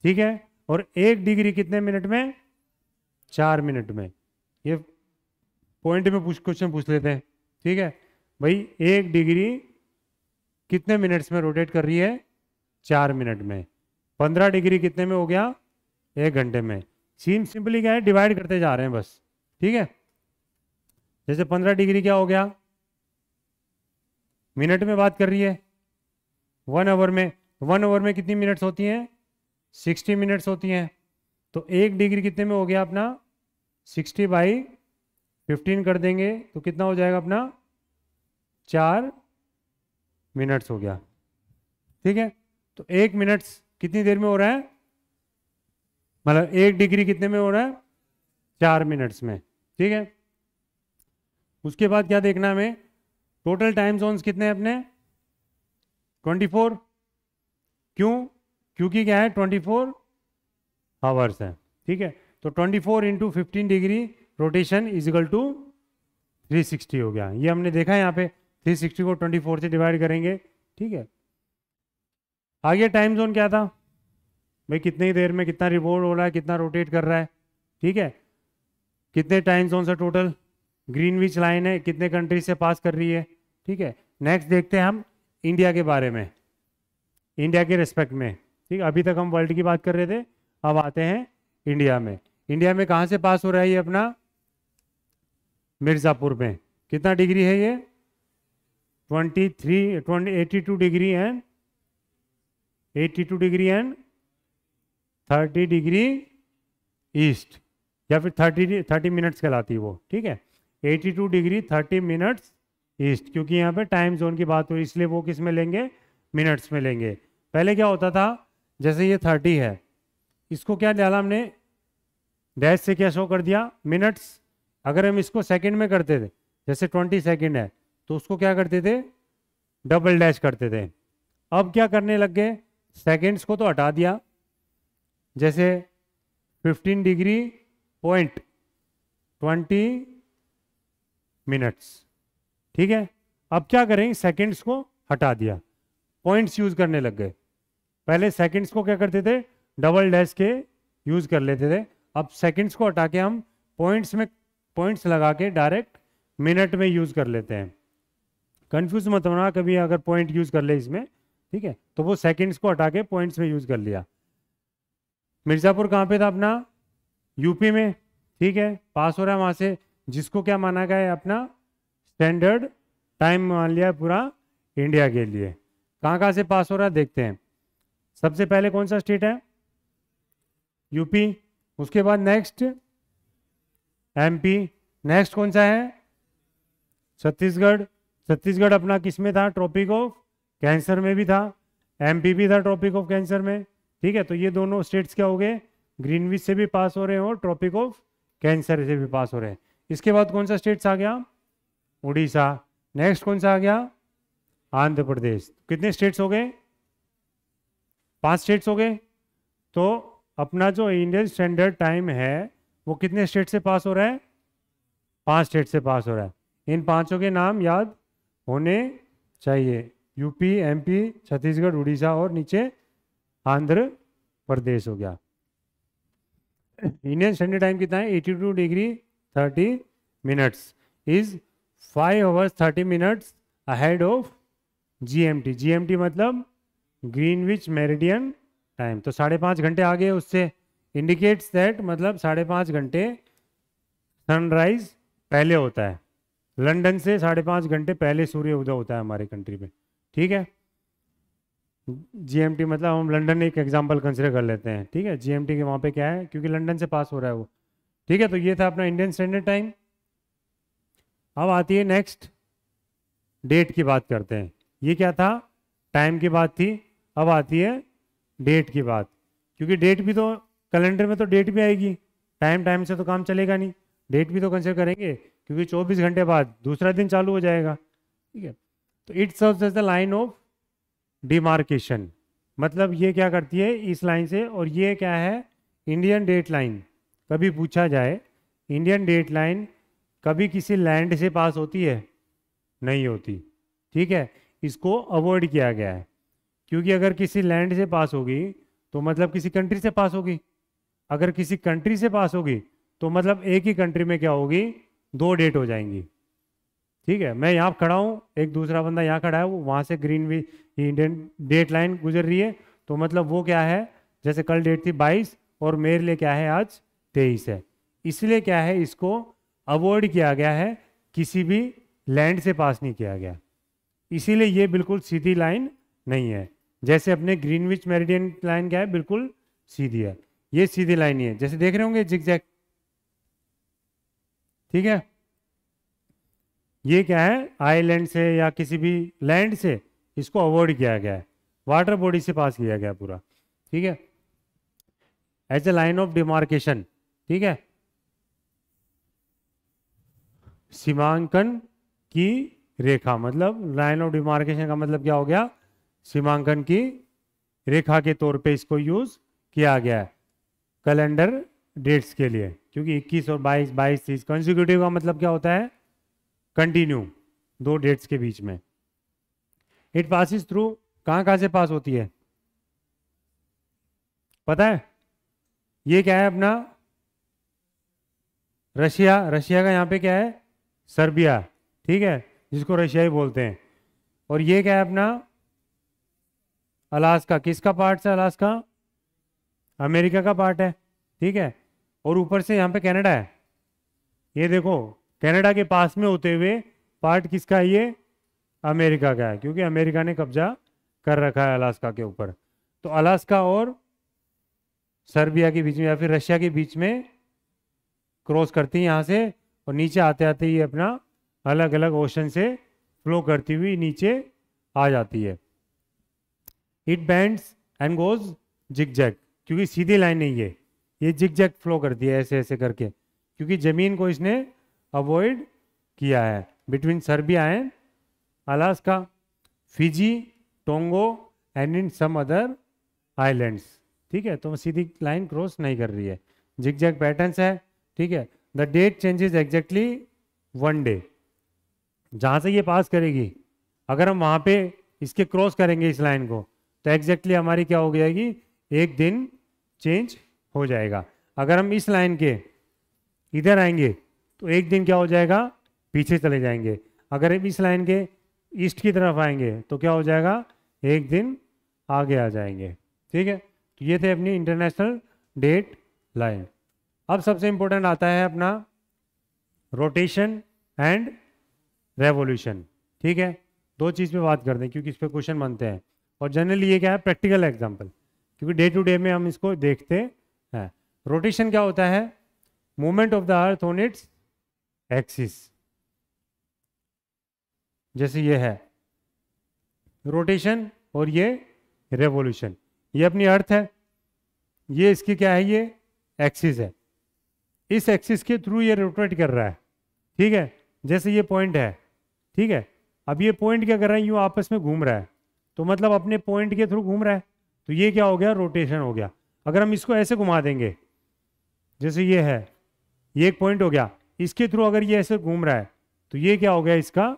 ठीक है, और 1 डिग्री कितने मिनट में, 4 मिनट में। ये पॉइंट में क्वेश्चन पूछ लेते हैं। ठीक है भाई, 1 डिग्री कितने मिनट्स में रोटेट कर रही है, 4 मिनट में। 15 डिग्री कितने में हो गया, 1 घंटे में। सिंपली क्या है, डिवाइड करते जा रहे हैं बस। ठीक है, जैसे 15 डिग्री क्या हो गया, मिनट में बात कर रही है, 1 आवर में। 1 आवर में कितनी मिनट्स होती हैं, 60 मिनट्स होती हैं। तो 1 डिग्री कितने में हो गया अपना, 60/15 कर देंगे तो कितना हो जाएगा अपना, 4 मिनट्स हो गया। ठीक है, तो 1 मिनट्स कितनी देर में हो रहा है, मतलब 1 डिग्री कितने में हो रहा है, 4 मिनट्स में। ठीक है, उसके बाद क्या देखना हमें, टोटल टाइम जोन्स कितने हैं अपने, 24। क्यों, क्योंकि क्या है, 24 आवर्स है। ठीक है, तो 24 × 15 degree rotation is equal to 360 हो गया। ये हमने देखा है यहाँ पे, 360 को 24 से डिवाइड करेंगे। ठीक है, आगे टाइम जोन क्या था, भाई कितनी देर में कितना रिवॉल्व हो रहा है, कितना रोटेट कर रहा है, ठीक है, कितने टाइम जोन से टोटल, ग्रीनविच लाइन है कितने कंट्री से पास कर रही है, ठीक है। नेक्स्ट देखते हैं हम इंडिया के बारे में, इंडिया के रिस्पेक्ट में, ठीक है। अभी तक हम वर्ल्ड की बात कर रहे थे, अब आते हैं इंडिया में। इंडिया में कहाँ से पास हो रहा है ये अपना, मिर्ज़ापुर में। कितना डिग्री है ये, 82 degree and 82 degree and 30 degree east, या फिर 30 मिनट्स कहलाती है वो, ठीक है। 82 डिग्री 30 मिनट्स ईस्ट, क्योंकि यहाँ पे टाइम जोन की बात हुई इसलिए वो किस में लेंगे, मिनट्स में लेंगे। पहले क्या होता था, जैसे ये 30 है, इसको क्या डाला हमने, डैश से क्या शो कर दिया, मिनट्स। अगर हम इसको सेकंड में करते थे, जैसे 20 सेकंड है, तो उसको क्या करते थे, डबल डैश करते थे। अब क्या करने लग गए, सेकंड्स को तो हटा दिया, जैसे 15 डिग्री पॉइंट 20 मिनट्स, ठीक है। अब क्या करेंगे, सेकंड्स को हटा दिया, पॉइंट्स यूज करने लग गए। पहले सेकंड्स को क्या करते थे, डबल डैश के यूज कर लेते थे, अब सेकंड्स को हटा के हम पॉइंट्स में, पॉइंट्स लगा के डायरेक्ट मिनट में यूज कर लेते हैं। कंफ्यूज मत होना कभी अगर पॉइंट यूज कर ले इसमें, ठीक है। तो वो सेकंड्स को हटा के पॉइंट्स में यूज कर लिया। मिर्ज़ापुर कहाँ पे था अपना, यूपी में, ठीक है। पास हो रहा है वहां से, जिसको क्या माना गया है, अपना स्टैंडर्ड टाइम मान लिया पूरा इंडिया के लिए। कहाँ कहाँ से पास हो रहा है देखते हैं। सबसे पहले कौन सा स्टेट है, यूपी, उसके बाद नेक्स्ट एमपी, नेक्स्ट कौन सा है, छत्तीसगढ़। छत्तीसगढ़ अपना किस में था, ट्रॉपिक ऑफ कैंसर में भी था, एमपी भी था ट्रॉपिक ऑफ कैंसर में, ठीक है। तो ये दोनों स्टेट्स क्या हो गए, ग्रीनविच से भी पास हो रहे हैं और ट्रॉपिक ऑफ कैंसर से भी पास हो रहे हैं। इसके बाद कौन सा स्टेट्स आ गया, उड़ीसा। नेक्स्ट कौन सा आ गया, आंध्र प्रदेश। कितने स्टेट्स हो गए, 5 स्टेट्स हो गए। तो अपना जो इंडियन स्टैंडर्ड टाइम है वो कितने स्टेट से पास हो रहा है, 5 स्टेट से पास हो रहा है। इन पांचों के नाम याद होने चाहिए, यूपी, एमपी, छत्तीसगढ़, उड़ीसा और नीचे आंध्र प्रदेश हो गया। इंडियन स्टैंडर्ड टाइम कितना है, 82 degree 30 minutes is 5 hours 30 minutes ahead of GMT. GMT मतलब ग्रीनविच मेरिडियन टाइम, तो 5.5 घंटे आगे उससे, इंडिकेट्स दैट मतलब 5.5 घंटे सनराइज पहले होता है। लंदन से 5.5 घंटे पहले सूर्य उदय होता है हमारे कंट्री में, ठीक है। जीएमटी मतलब हम लंदन एक एग्जांपल कंसिडर कर लेते हैं, ठीक है। जीएमटी के वहाँ पे क्या है, क्योंकि लंदन से पास हो रहा है वो, ठीक है। तो ये था अपना इंडियन स्टैंडर्ड टाइम। अब आती है नेक्स्ट, डेट की बात करते हैं। ये क्या था, टाइम की बात थी, अब आती है डेट की बात, क्योंकि डेट भी तो, कैलेंडर में तो डेट भी आएगी, टाइम टाइम से तो काम चलेगा नहीं, डेट भी तो कंसिडर करेंगे, क्योंकि 24 घंटे बाद दूसरा दिन चालू हो जाएगा, ठीक है। तो it serves as the line of demarcation, मतलब ये क्या करती है इस लाइन से, और ये क्या है, इंडियन डेट लाइन। कभी पूछा जाए इंडियन डेट लाइन कभी किसी लैंड से पास होती है, नहीं होती, ठीक है। इसको अवॉइड किया गया है, क्योंकि अगर किसी लैंड से पास होगी तो मतलब किसी कंट्री से पास होगी, अगर किसी कंट्री से पास होगी तो मतलब एक ही कंट्री में क्या होगी, 2 डेट हो जाएंगी, ठीक है। मैं यहाँ खड़ा हूँ, एक दूसरा बंदा यहाँ खड़ा है, वो वहाँ से ग्रीन इंडियन डेट लाइन गुजर रही है, तो मतलब वो क्या है, जैसे कल डेट थी 22 और मेरे लिए क्या है आज 23 है, इसलिए क्या है इसको अवॉइड किया गया है, किसी भी लैंड से पास नहीं किया गया, इसीलिए ये बिल्कुल सीधी लाइन नहीं है। जैसे अपने ग्रीनविच मेरिडियन लाइन क्या है, बिल्कुल सीधी है, ये सीधी लाइन ही है, जैसे देख रहे होंगे जिगजैग, ठीक है। ये क्या है, आइलैंड से या किसी भी लैंड से इसको अवॉइड किया गया है, वाटर बॉडी से पास किया गया पूरा, ठीक है, as a line of demarcation, ठीक है। सीमांकन की रेखा, मतलब लाइन ऑफ डिमार्केशन का मतलब क्या हो गया, सीमांकन की रेखा के तौर पे इसको यूज किया गया है कैलेंडर डेट्स के लिए, क्योंकि 21 और 22, 22, 30 कंसेक्यूटिव का मतलब क्या होता है, कंटिन्यू, 2 डेट्स के बीच में। इट पासिस थ्रू, कहाँ कहाँ से पास होती है, पता है ये क्या है अपना रशिया, रशिया का यहाँ पे क्या है सर्बिया, ठीक है, जिसको रशियाई बोलते हैं। और ये क्या है अपना अलास्का, किसका पार्ट है अलास्का, अमेरिका का पार्ट है, ठीक है। और ऊपर से यहाँ पे कनाडा है, ये देखो कनाडा के पास में होते हुए पार्ट किसका है, ये अमेरिका का है, क्योंकि अमेरिका ने कब्जा कर रखा है अलास्का के ऊपर। तो अलास्का और सर्बिया के बीच में या फिर रशिया के बीच में क्रॉस करती है यहाँ से, और नीचे आते आते ये अपना अलग अलग ओशन से फ्लो करती हुई नीचे आ जाती है। It bands and goes zigzag, क्योंकि सीधी लाइन नहीं है, ये जिगजैग फ्लो करती है ऐसे ऐसे करके, क्योंकि जमीन को इसने अवॉइड किया है। Between Serbia and Alaska, Fiji, Tonga and in some other islands, ठीक है। तो सीधी लाइन क्रॉस नहीं कर रही है, जिगजैग पैटर्न्स है, ठीक है। The date changes exactly 1 day, जहाँ से ये पास करेगी अगर हम वहाँ पे इसके क्रॉस करेंगे इस लाइन को, तो एग्जैक्टली हमारी क्या हो जाएगी, एक दिन चेंज हो जाएगा। अगर हम इस लाइन के इधर आएंगे तो एक दिन क्या हो जाएगा, पीछे चले जाएंगे। अगर हम इस लाइन के ईस्ट की तरफ आएंगे तो क्या हो जाएगा, एक दिन आगे आ जाएंगे, ठीक है। तो ये थे अपनी इंटरनेशनल डेट लाइन। अब सबसे इंपॉर्टेंट आता है अपना रोटेशन एंड रेवोल्यूशन, ठीक है। दो चीज़ पे बात करते हैं क्योंकि इस पे क्वेश्चन बनते हैं, और जनरली ये क्या है प्रैक्टिकल एग्जांपल, क्योंकि डे टू डे में हम इसको देखते हैं। रोटेशन क्या होता है, movement of the earth on its axis, जैसे ये है रोटेशन और ये रेवोल्यूशन। ये अपनी अर्थ है, ये इसकी क्या है, ये एक्सिस है, इस एक्सिस के थ्रू ये रोटेट कर रहा है, ठीक है। जैसे ये पॉइंट है, ठीक है, अब ये पॉइंट क्या कर रहा है, यूँ आपस में घूम रहा है, तो मतलब अपने पॉइंट के थ्रू घूम रहा है, तो ये क्या हो गया, रोटेशन हो गया। अगर हम इसको ऐसे घुमा देंगे, जैसे ये है, ये एक पॉइंट हो गया, इसके थ्रू अगर ये ऐसे घूम रहा है तो ये क्या हो गया, इसका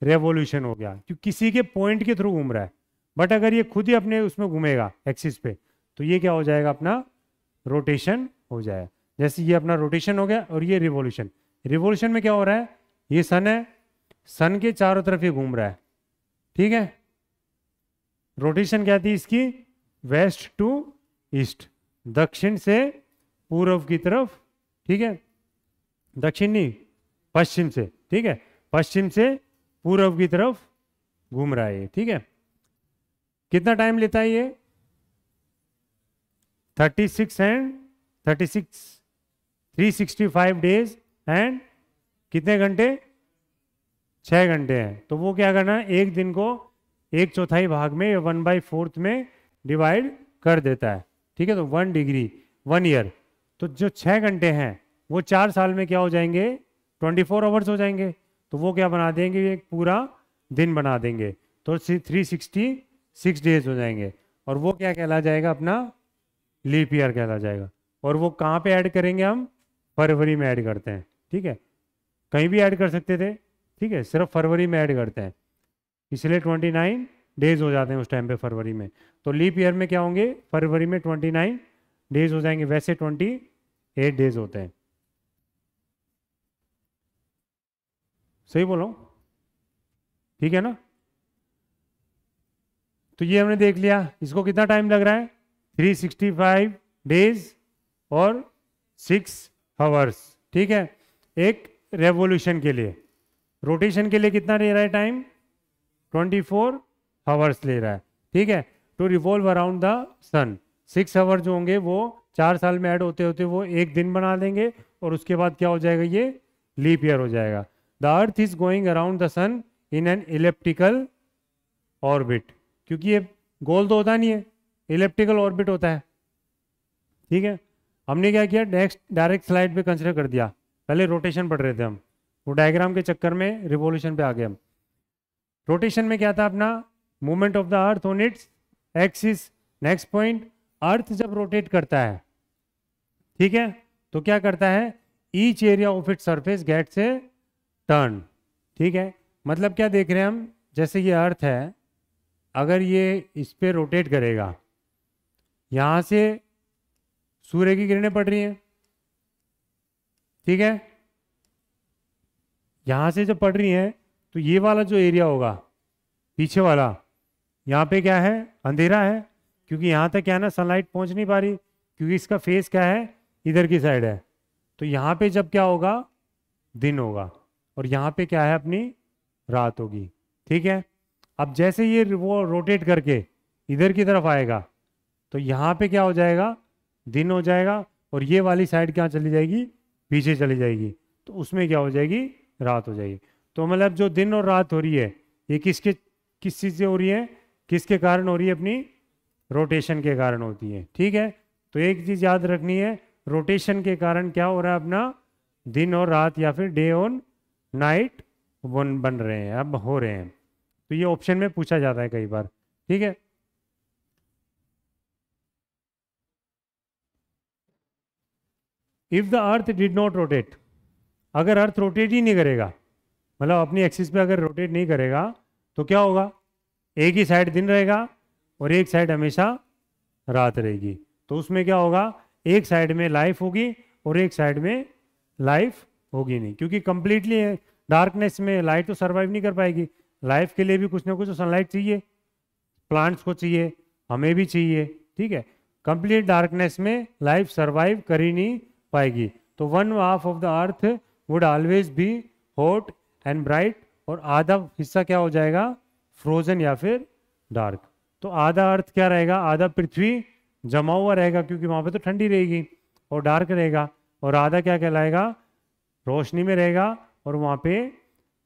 रेवोल्यूशन हो गया, क्योंकि किसी के पॉइंट के थ्रू घूम रहा है। बट अगर ये खुद ही अपने उसमें घूमेगा एक्सिस पे, तो ये क्या हो जाएगा, अपना रोटेशन हो जाएगा। जैसे ये अपना रोटेशन हो गया, और ये रिवोल्यूशन। रिवोल्यूशन में क्या हो रहा है, ये सन है, सन के चारों तरफ ये घूम रहा है, ठीक है। रोटेशन क्या थी इसकी, वेस्ट टू ईस्ट, दक्षिण से पूर्व की तरफ, ठीक है, दक्षिण नहीं पश्चिम से, ठीक है, पश्चिम से पूर्व की तरफ घूम रहा है ये, ठीक है। कितना टाइम लेता है ये, 365 डेज एंड कितने घंटे, 6 घंटे हैं। तो वो क्या करना है, एक दिन को 1/4 भाग में या 1/4 में डिवाइड कर देता है, ठीक है। तो 1 डिग्री 1 ईयर, तो जो 6 घंटे हैं वो 4 साल में क्या हो जाएंगे, 24 आवर्स हो जाएंगे। तो वो क्या बना देंगे, एक पूरा दिन बना देंगे, तो 366 डेज हो जाएंगे। और वो क्या कहला जाएगा, अपना लीप ईयर कहला जाएगा। और वो कहाँ पे ऐड करेंगे, हम फरवरी में ऐड करते हैं, ठीक है। कहीं भी ऐड कर सकते थे, ठीक है, सिर्फ फरवरी में ऐड करते हैं, इसलिए 29 डेज हो जाते हैं उस टाइम पे फरवरी में। तो लीप ईयर में क्या होंगे, फरवरी में 29 डेज हो जाएंगे, वैसे 28 डेज होते हैं। सही बोलो, ठीक है ना। तो ये हमने देख लिया, इसको कितना टाइम लग रहा है, 365 डेज और 6 आवर्स, ठीक है। एक रेवोल्यूशन के लिए, रोटेशन के लिए कितना ले रहा है टाइम, 24 आवर्स ले रहा है, ठीक है। To revolve around the sun, 6 hour जो होंगे वो 4 साल में ऐड होते होते वो एक दिन बना देंगे, और उसके बाद क्या हो जाएगा, ये लीप ईयर हो जाएगा। The earth is going around the sun in an elliptical orbit, क्योंकि ये गोल तो होता नहीं है, इलेप्टिकल ऑर्बिट होता है, ठीक है। हमने क्या किया, नेक्स्ट डायरेक्ट स्लाइड पे कंसिडर कर दिया, पहले रोटेशन पढ़ रहे थे हम, वो डायग्राम के चक्कर में रिवॉल्यूशन पे आ गए हम। रोटेशन में क्या था अपना, movement of the earth on its axis. Next point, earth जब रोटेट करता है, ठीक है, तो क्या करता है, each area of its surface gets a turn, ठीक है। मतलब क्या देख रहे हैं हम, जैसे ये अर्थ है, अगर ये इस पे रोटेट करेगा, यहाँ से सूर्य की किरणें पड़ रही हैं, ठीक है। यहां से जब पड़ रही हैं तो ये वाला जो एरिया होगा पीछे वाला, यहाँ पे क्या है, अंधेरा है, क्योंकि यहाँ तक क्या है ना सनलाइट पहुंच नहीं पा रही, क्योंकि इसका फेस क्या है, इधर की साइड है। तो यहाँ पे जब क्या होगा, दिन होगा, और यहाँ पे क्या है, अपनी रात होगी, ठीक है। अब जैसे ये वो रोटेट करके इधर की तरफ आएगा तो यहाँ पे क्या हो जाएगा, दिन हो जाएगा, और ये वाली साइड क्या चली जाएगी, पीछे चली जाएगी, तो उसमें क्या हो जाएगी, रात हो जाएगी। तो मतलब जो दिन और रात हो रही है ये किस चीज़ से हो रही है, किसके कारण हो रही है, अपनी रोटेशन के कारण होती है, ठीक है। तो एक चीज़ याद रखनी है, रोटेशन के कारण क्या हो रहा है, अपना दिन और रात या फिर डे और नाइट बन रहे हैं, अब हो रहे हैं। तो ये ऑप्शन में पूछा जाता है कई बार, ठीक है। If the earth did not rotate, अगर अर्थ रोटेट ही नहीं करेगा, मतलब अपनी एक्सिस पे अगर रोटेट नहीं करेगा तो क्या होगा, एक ही साइड दिन रहेगा और एक साइड हमेशा रात रहेगी। तो उसमें क्या होगा, एक साइड में लाइफ होगी और एक साइड में लाइफ होगी नहीं, क्योंकि कंप्लीटली डार्कनेस में लाइट तो सरवाइव नहीं कर पाएगी। लाइफ के लिए भी कुछ ना कुछ तो सनलाइट चाहिए, प्लांट्स को चाहिए, हमें भी चाहिए, ठीक है। कंप्लीट डार्कनेस में लाइफ सरवाइव कर ही नहीं पाएगी। तो one half of the earth would always be hot and bright, और आधा हिस्सा क्या हो जाएगा, फ्रोजन या फिर डार्क। तो आधा अर्थ क्या रहेगा, आधा पृथ्वी जमा हुआ रहेगा, क्योंकि वहां पे तो ठंडी रहेगी और डार्क रहेगा, और आधा क्या कहलाएगा, रोशनी में रहेगा, और वहां पे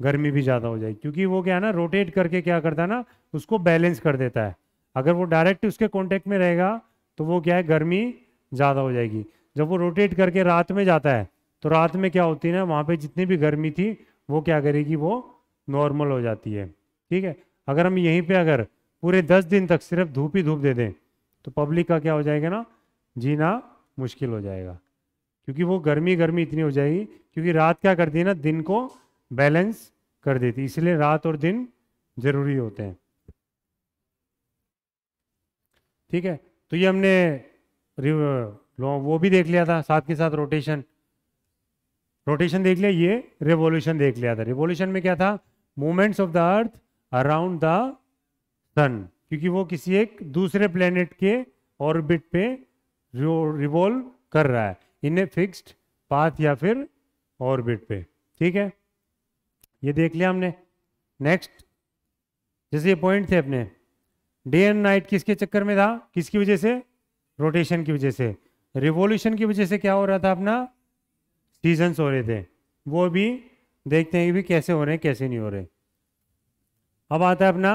गर्मी भी ज़्यादा हो जाएगी, क्योंकि वो क्या है ना, रोटेट करके क्या करता है ना, उसको बैलेंस कर देता है। अगर वो डायरेक्ट उसके कांटेक्ट में रहेगा तो वो क्या है, गर्मी ज़्यादा हो जाएगी। जब वो रोटेट करके रात में जाता है तो रात में क्या होती है ना, वहाँ पे जितनी भी गर्मी थी वो क्या करेगी, वो नॉर्मल हो जाती है, ठीक है। अगर हम यहीं पे अगर पूरे 10 दिन तक सिर्फ धूप ही धूप दे दें तो पब्लिक का क्या हो जाएगा ना, जीना मुश्किल हो जाएगा, क्योंकि वो गर्मी गर्मी इतनी हो जाएगी, क्योंकि रात क्या करती है ना, दिन को बैलेंस कर देती, इसलिए रात और दिन जरूरी होते हैं, ठीक है। तो ये हमने वो भी देख लिया था, साथ के साथ रोटेशन देख लिया, ये रेवोल्यूशन देख लिया था। रेवोल्यूशन में क्या था, movements of the earth around the sun, क्योंकि वो किसी एक दूसरे प्लेनेट के ऑर्बिट पे रिवॉल्व कर रहा है इन ए फिक्स्ड पाथ या फिर ऑर्बिट पे, ठीक है। ये देख लिया हमने। नेक्स्ट, जैसे ये पॉइंट थे अपने, डे एंड नाइट किसके चक्कर में था, किसकी वजह से, रोटेशन की वजह से। रिवॉल्यूशन की वजह से क्या हो रहा था, अपना सीजन्स हो रहे थे, वो भी देखते हैं कि भी कैसे हो रहे हैं कैसे नहीं हो रहे। अब आता है अपना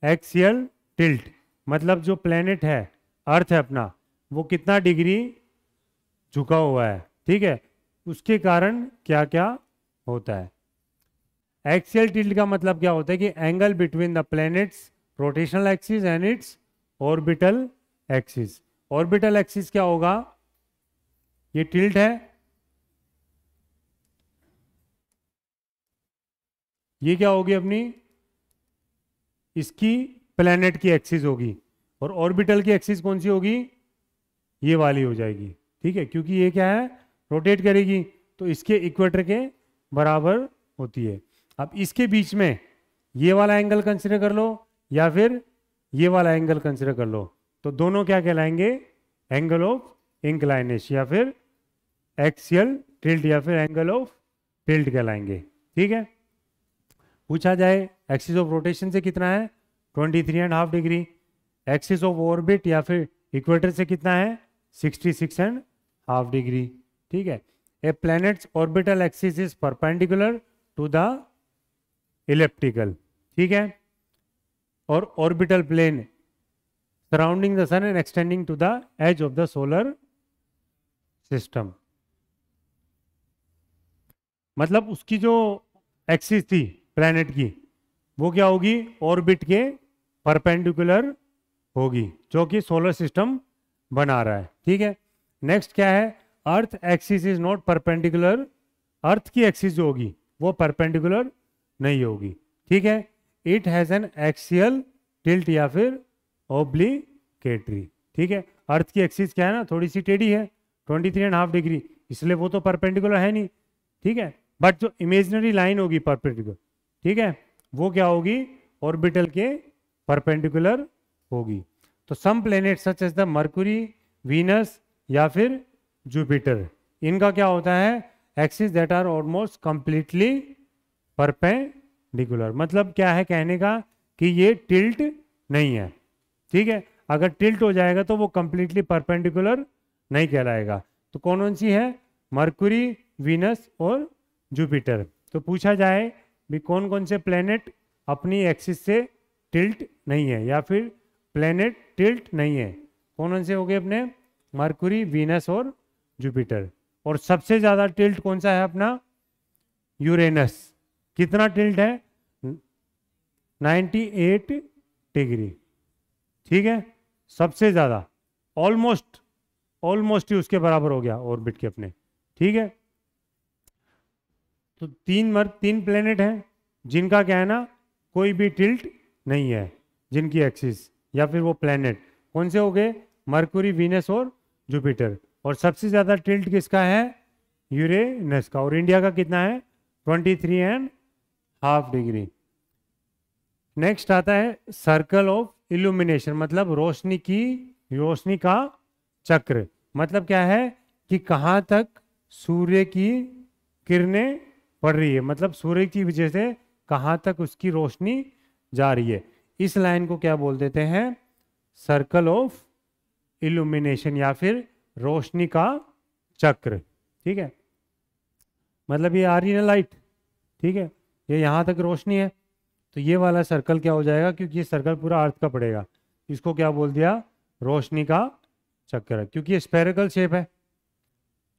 एक्सियल टिल्ट, मतलब जो प्लेनेट है, अर्थ है अपना, वो कितना डिग्री झुका हुआ है, ठीक है, उसके कारण क्या क्या होता है। एक्सियल टिल्ट का मतलब क्या होता है कि angle between the planets rotational axis and it's orbital axis. Orbital axis क्या होगा, ये टिल्ट है, ये क्या होगी अपनी, इसकी प्लैनेट की एक्सिस होगी, और ऑर्बिटल की एक्सिस कौन सी होगी, ये वाली हो जाएगी, ठीक है, क्योंकि ये क्या है, रोटेट करेगी, तो इसके इक्वेटर के बराबर होती है। अब इसके बीच में ये वाला एंगल कंसिडर कर लो या फिर ये वाला एंगल कंसिडर कर लो, तो दोनों क्या कहलाएंगे, एंगल ऑफ इंक्लाइनेशन या फिर एक्सियल टिल्ट या फिर एंगल ऑफ टिल्ट कहलाएंगे, ठीक है। पूछा जाए एक्सिस ऑफ रोटेशन से कितना है, 23.5 डिग्री, एक्सिस ऑफ ऑर्बिट या फिर इक्वेटर से कितना है, 66.5 डिग्री, ठीक है। A planet's orbital axis is perpendicular to the elliptical, ठीक है, और orbital plane surrounding the sun and extending to the edge of the solar system. मतलब उसकी जो एक्सिस थी प्लैनेट की, वो क्या होगी, ऑर्बिट के परपेंडिकुलर होगी, जो कि सोलर सिस्टम बना रहा है, ठीक है। नेक्स्ट क्या है, earth axis is not perpendicular, earth की एक्सिस जो होगी वो परपेंडिकुलर नहीं होगी, ठीक है। It has an axial tilt या फिर ओब्लिकेटरी, ठीक है। अर्थ की एक्सिस क्या है ना, थोड़ी सी टेढ़ी है, 23.5 डिग्री, इसलिए वो तो परपेंडिकुलर है नहीं, ठीक है। बट जो इमेजिनरी लाइन होगी परपेंडिकुलर, ठीक है, वो क्या होगी, ऑर्बिटल के परपेंडिकुलर होगी। तो some planet such as the Mercury, Venus या फिर जुपिटर, इनका क्या होता है, axis that are almost completely perpendicular. मतलब क्या है कहने का कि ये टिल्ट नहीं है, ठीक है। अगर टिल्ट हो जाएगा तो वो कंप्लीटली परपेंडिकुलर नहीं कहलाएगा। तो कौन कौन सी है, मरकुरी, वीनस और जुपिटर। तो पूछा जाए भी कौन कौन से प्लेनेट अपनी एक्सिस से टिल्ट नहीं है या फिर प्लेनेट टिल्ट नहीं है, कौन कौन से हो गए अपने, मरकुरी, वीनस और जुपिटर। और सबसे ज्यादा टिल्ट कौन सा है अपना, यूरेनस। कितना टिल्ट है, 98 डिग्री, ठीक है, सबसे ज्यादा, ऑलमोस्ट ही उसके बराबर हो गया ऑर्बिट के अपने, ठीक है। तो तीन प्लेनेट हैं जिनका क्या है ना, कोई भी टिल्ट नहीं है, जिनकी एक्सिस या फिर वो प्लेनेट कौन से हो गए, मरकुरी, वीनस और जुपिटर। और सबसे ज्यादा टिल्ट किसका है, यूरेनस का। और इंडिया का कितना है, 23.5 डिग्री। नेक्स्ट आता है सर्कल ऑफ इल्यूमिनेशन, मतलब रोशनी का चक्र। मतलब क्या है कि कहाँ तक सूर्य की किरणें पड़ रही है, मतलब सूर्य की वजह से कहाँ तक उसकी रोशनी जा रही है। इस लाइन को क्या बोल देते हैं, सर्कल ऑफ इल्यूमिनेशन या फिर रोशनी का चक्र, ठीक है। मतलब ये आ रही है लाइट, ठीक है, ये यहाँ तक रोशनी है, तो ये वाला सर्कल क्या हो जाएगा, क्योंकि ये सर्कल पूरा अर्थ का पड़ेगा, इसको क्या बोल दिया, रोशनी का चक्र। क्योंकि ये स्फेरिकल शेप है,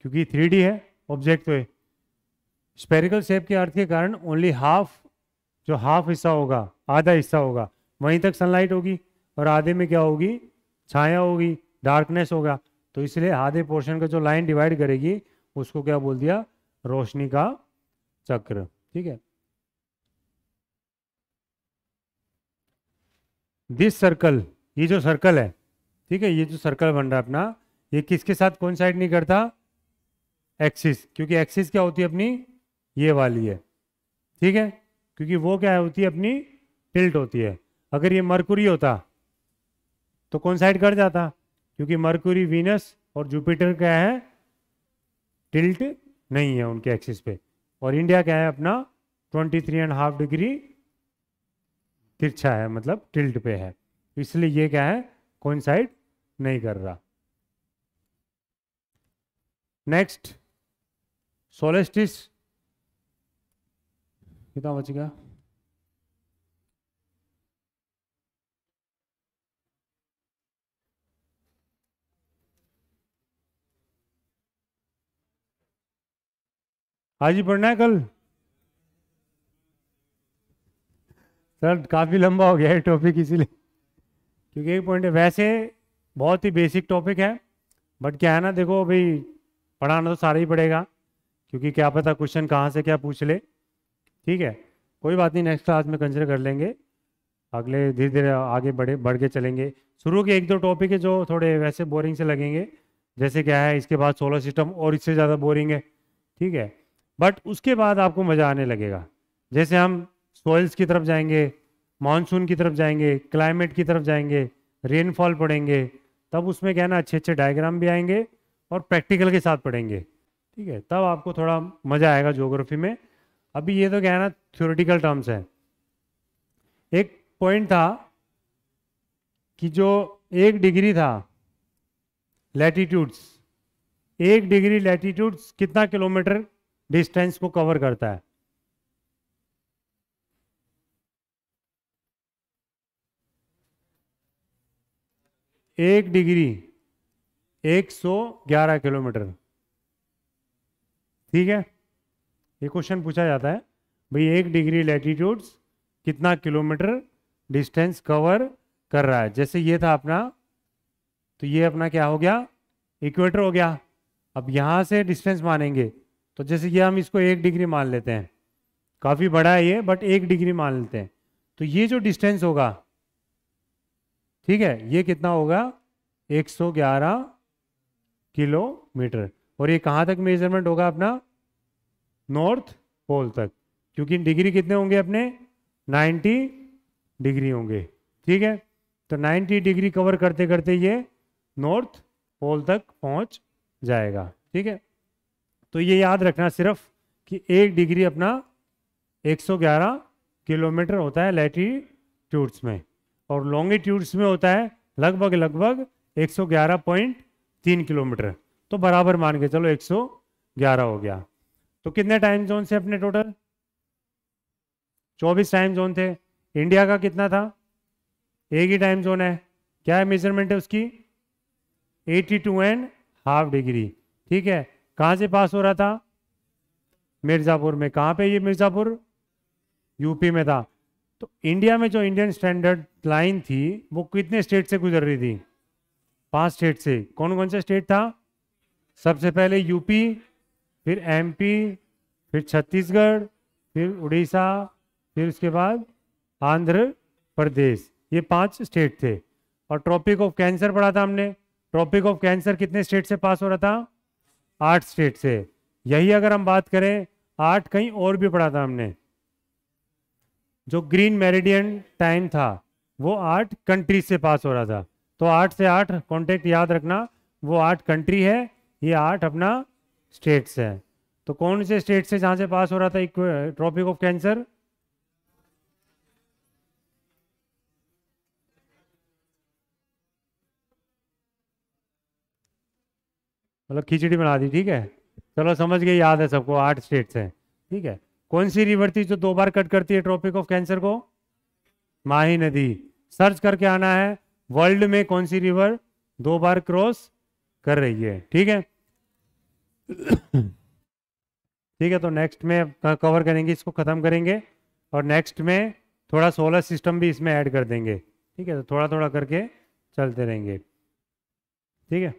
क्योंकि 3D है ऑब्जेक्ट, तो स्फेरिकल शेप के अर्थ के कारण ओनली हाफ हिस्सा होगा, आधा हिस्सा होगा, वहीं तक सनलाइट होगी, और आधे में क्या होगी, छाया होगी, डार्कनेस होगा। तो इसलिए आधे पोर्शन का जो लाइन डिवाइड करेगी उसको क्या बोल दिया, रोशनी का चक्र, ठीक है। दिस सर्कल, ये जो सर्कल है, ठीक है, ये जो सर्कल बन रहा है अपना, ये किसके साथ कोइंसाइड नहीं करता, एक्सिस, क्योंकि एक्सिस क्या होती है अपनी, ये वाली है, ठीक है, क्योंकि वो क्या होती है अपनी, टिल्ट होती है। अगर ये मरकुरी होता तो कोइंसाइड कर जाता, क्योंकि मरकुरी, वीनस और जुपिटर क्या है, टिल्ट नहीं है उनके एक्सिस पे। और इंडिया क्या है अपना, 23.5 डिग्री तिरछा है, मतलब टिल्ट पे है, इसलिए ये क्या है, कोइंसाइड नहीं कर रहा। नेक्स्ट सोलेस्टिस, कितना बच गया, आज ही पढ़ना है कल, सर काफी लंबा हो गया है टॉपिक इसीलिए, क्योंकि एक पॉइंट है, वैसे बहुत ही बेसिक टॉपिक है, बट क्या है ना, देखो भाई पढ़ाना तो सारा ही पड़ेगा, क्योंकि क्या पता क्वेश्चन कहाँ से क्या पूछ ले, ठीक है। कोई बात नहीं, नेक्स्ट क्लास में कंसिडर कर लेंगे, अगले धीरे धीरे आगे बढ़ के चलेंगे। शुरू के 1-2 टॉपिक है जो थोड़े वैसे बोरिंग से लगेंगे, जैसे क्या है, इसके बाद सोलर सिस्टम और इससे ज़्यादा बोरिंग है, ठीक है, बट उसके बाद आपको मज़ा आने लगेगा। जैसे हम सॉइल्स की तरफ जाएंगे, मानसून की तरफ जाएंगे, क्लाइमेट की तरफ जाएंगे, रेनफॉल पढ़ेंगे, तब उसमें क्या है ना, अच्छे अच्छे डायग्राम भी आएंगे और प्रैक्टिकल के साथ पढ़ेंगे, ठीक है, तब आपको थोड़ा मज़ा आएगा ज्योग्राफी में। अभी ये तो क्या है ना, थ्योरेटिकल टर्म्स है। एक पॉइंट था कि जो 1 डिग्री था लैटिट्यूड्स, 1 डिग्री लैटिट्यूड्स कितना किलोमीटर डिस्टेंस को कवर करता है, एक डिग्री 111 किलोमीटर, ठीक है। ये क्वेश्चन पूछा जाता है भाई, 1 डिग्री लैटिट्यूड्स कितना किलोमीटर डिस्टेंस कवर कर रहा है। जैसे ये था अपना, तो ये अपना क्या हो गया, इक्वेटर हो गया। अब यहाँ से डिस्टेंस मानेंगे, तो जैसे ये हम इसको 1 डिग्री मान लेते हैं, काफ़ी बड़ा है ये, बट 1 डिग्री मान लेते हैं, तो ये जो डिस्टेंस होगा, ठीक है, ये कितना होगा, 111 किलोमीटर। और ये कहाँ तक मेजरमेंट होगा अपना? नॉर्थ पोल तक, क्योंकि डिग्री कितने होंगे अपने? 90 डिग्री होंगे। ठीक है, तो 90 डिग्री कवर करते करते ये नॉर्थ पोल तक पहुंच जाएगा। ठीक है, तो ये याद रखना सिर्फ कि 1 डिग्री अपना 111 किलोमीटर होता है लैटिट्यूड्स में, और लॉन्गिट्यूड्स में होता है लगभग 111.3 किलोमीटर। तो बराबर मान के चलो 111 हो गया। तो कितने टाइम जोन से अपने टोटल? 24 टाइम जोन थे। इंडिया का कितना था? एक ही टाइम जोन है। क्या है मेजरमेंट है उसकी? 82.5 डिग्री। ठीक है, कहाँ से पास हो रहा था? मिर्ज़ापुर में। कहाँ पे ये मिर्ज़ापुर? यूपी में था। तो इंडिया में जो इंडियन स्टैंडर्ड लाइन थी वो कितने स्टेट से गुजर रही थी? 5 स्टेट से। कौन कौन सा स्टेट था? सबसे पहले यूपी, फिर एमपी, फिर छत्तीसगढ़, फिर उड़ीसा, फिर उसके बाद आंध्र प्रदेश। ये 5 स्टेट थे। और ट्रॉपिक ऑफ कैंसर पढ़ा था हमने। ट्रॉपिक ऑफ कैंसर कितने स्टेट से पास हो रहा था? 8 स्टेट से। यही अगर हम बात करें 8, कहीं और भी पढ़ा था हमने। जो ग्रीन मेरिडियन टाइम था वो 8 कंट्रीज से पास हो रहा था। तो 8 से 8 कॉन्टेक्ट याद रखना, वो 8 कंट्री है, ये 8 अपना स्टेट्स है। तो कौन से स्टेट से जहां से पास हो रहा था ट्रॉपिक ऑफ कैंसर? मतलब खिचड़ी बना दी। ठीक है, चलो समझ गए, याद है सबको, 8 स्टेट्स हैं। ठीक है, कौन सी रिवर थी जो 2 बार कट करती है ट्रॉपिक ऑफ कैंसर को? माही नदी। सर्च करके आना है वर्ल्ड में कौन सी रिवर 2 बार क्रॉस कर रही है। ठीक है, ठीक है, तो नेक्स्ट में कवर करेंगे, इसको खत्म करेंगे, और नेक्स्ट में थोड़ा सोलर सिस्टम भी इसमें ऐड कर देंगे। ठीक है, तो थोड़ा थोड़ा करके चलते रहेंगे। ठीक है।